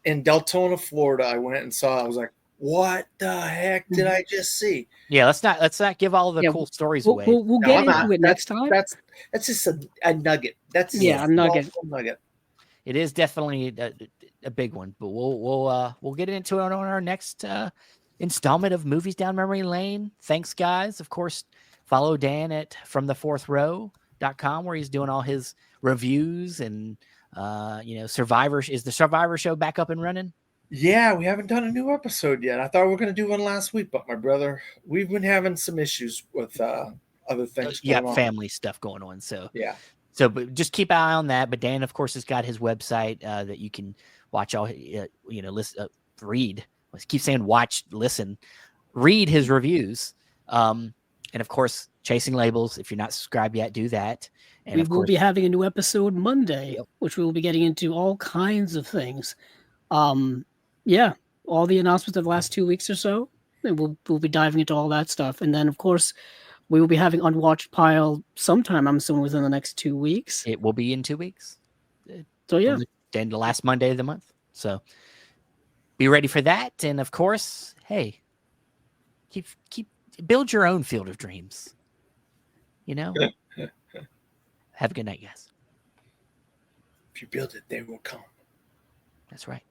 in Deltona, Florida. I went and saw. I was like, "What the heck did I just see?" Yeah, let's not give all the Yeah, cool stories We'll, away. we'll No, get I'm into not. it next time. That's just a nugget. That's Yeah, a nugget. small nugget. It is definitely a big one, but we'll get into it on our next installment of Movies Down Memory Lane. Thanks, guys. Of course, follow Dan at FromTheFourthRow.com where he's doing all his reviews and Survivor. Is the Survivor show back up and running? Yeah, we haven't done a new episode yet. I thought we were going to do one last week, but my brother, we've been having some issues with other things. Yeah, going on. family stuff going on. So Yeah. So, but just keep an eye on that. But Dan, of course, has got his website that you can watch all, listen, read. I keep saying watch, listen, read his reviews. And of course, Chasing Labels. If you're not subscribed yet, do that. And We will be having a new episode Monday, which we will be getting into all kinds of things. Yeah, all the announcements of the last 2 weeks or so. And we'll be diving into all that stuff. And then, of course, we will be having Unwatched Pile sometime, I'm assuming, within the next 2 weeks. It will be in 2 weeks. So, yeah. Then the last Monday of the month. So be ready for that. And of course, hey, keep build your own field of dreams. Have a good night, guys. If you build it, they will come. That's right.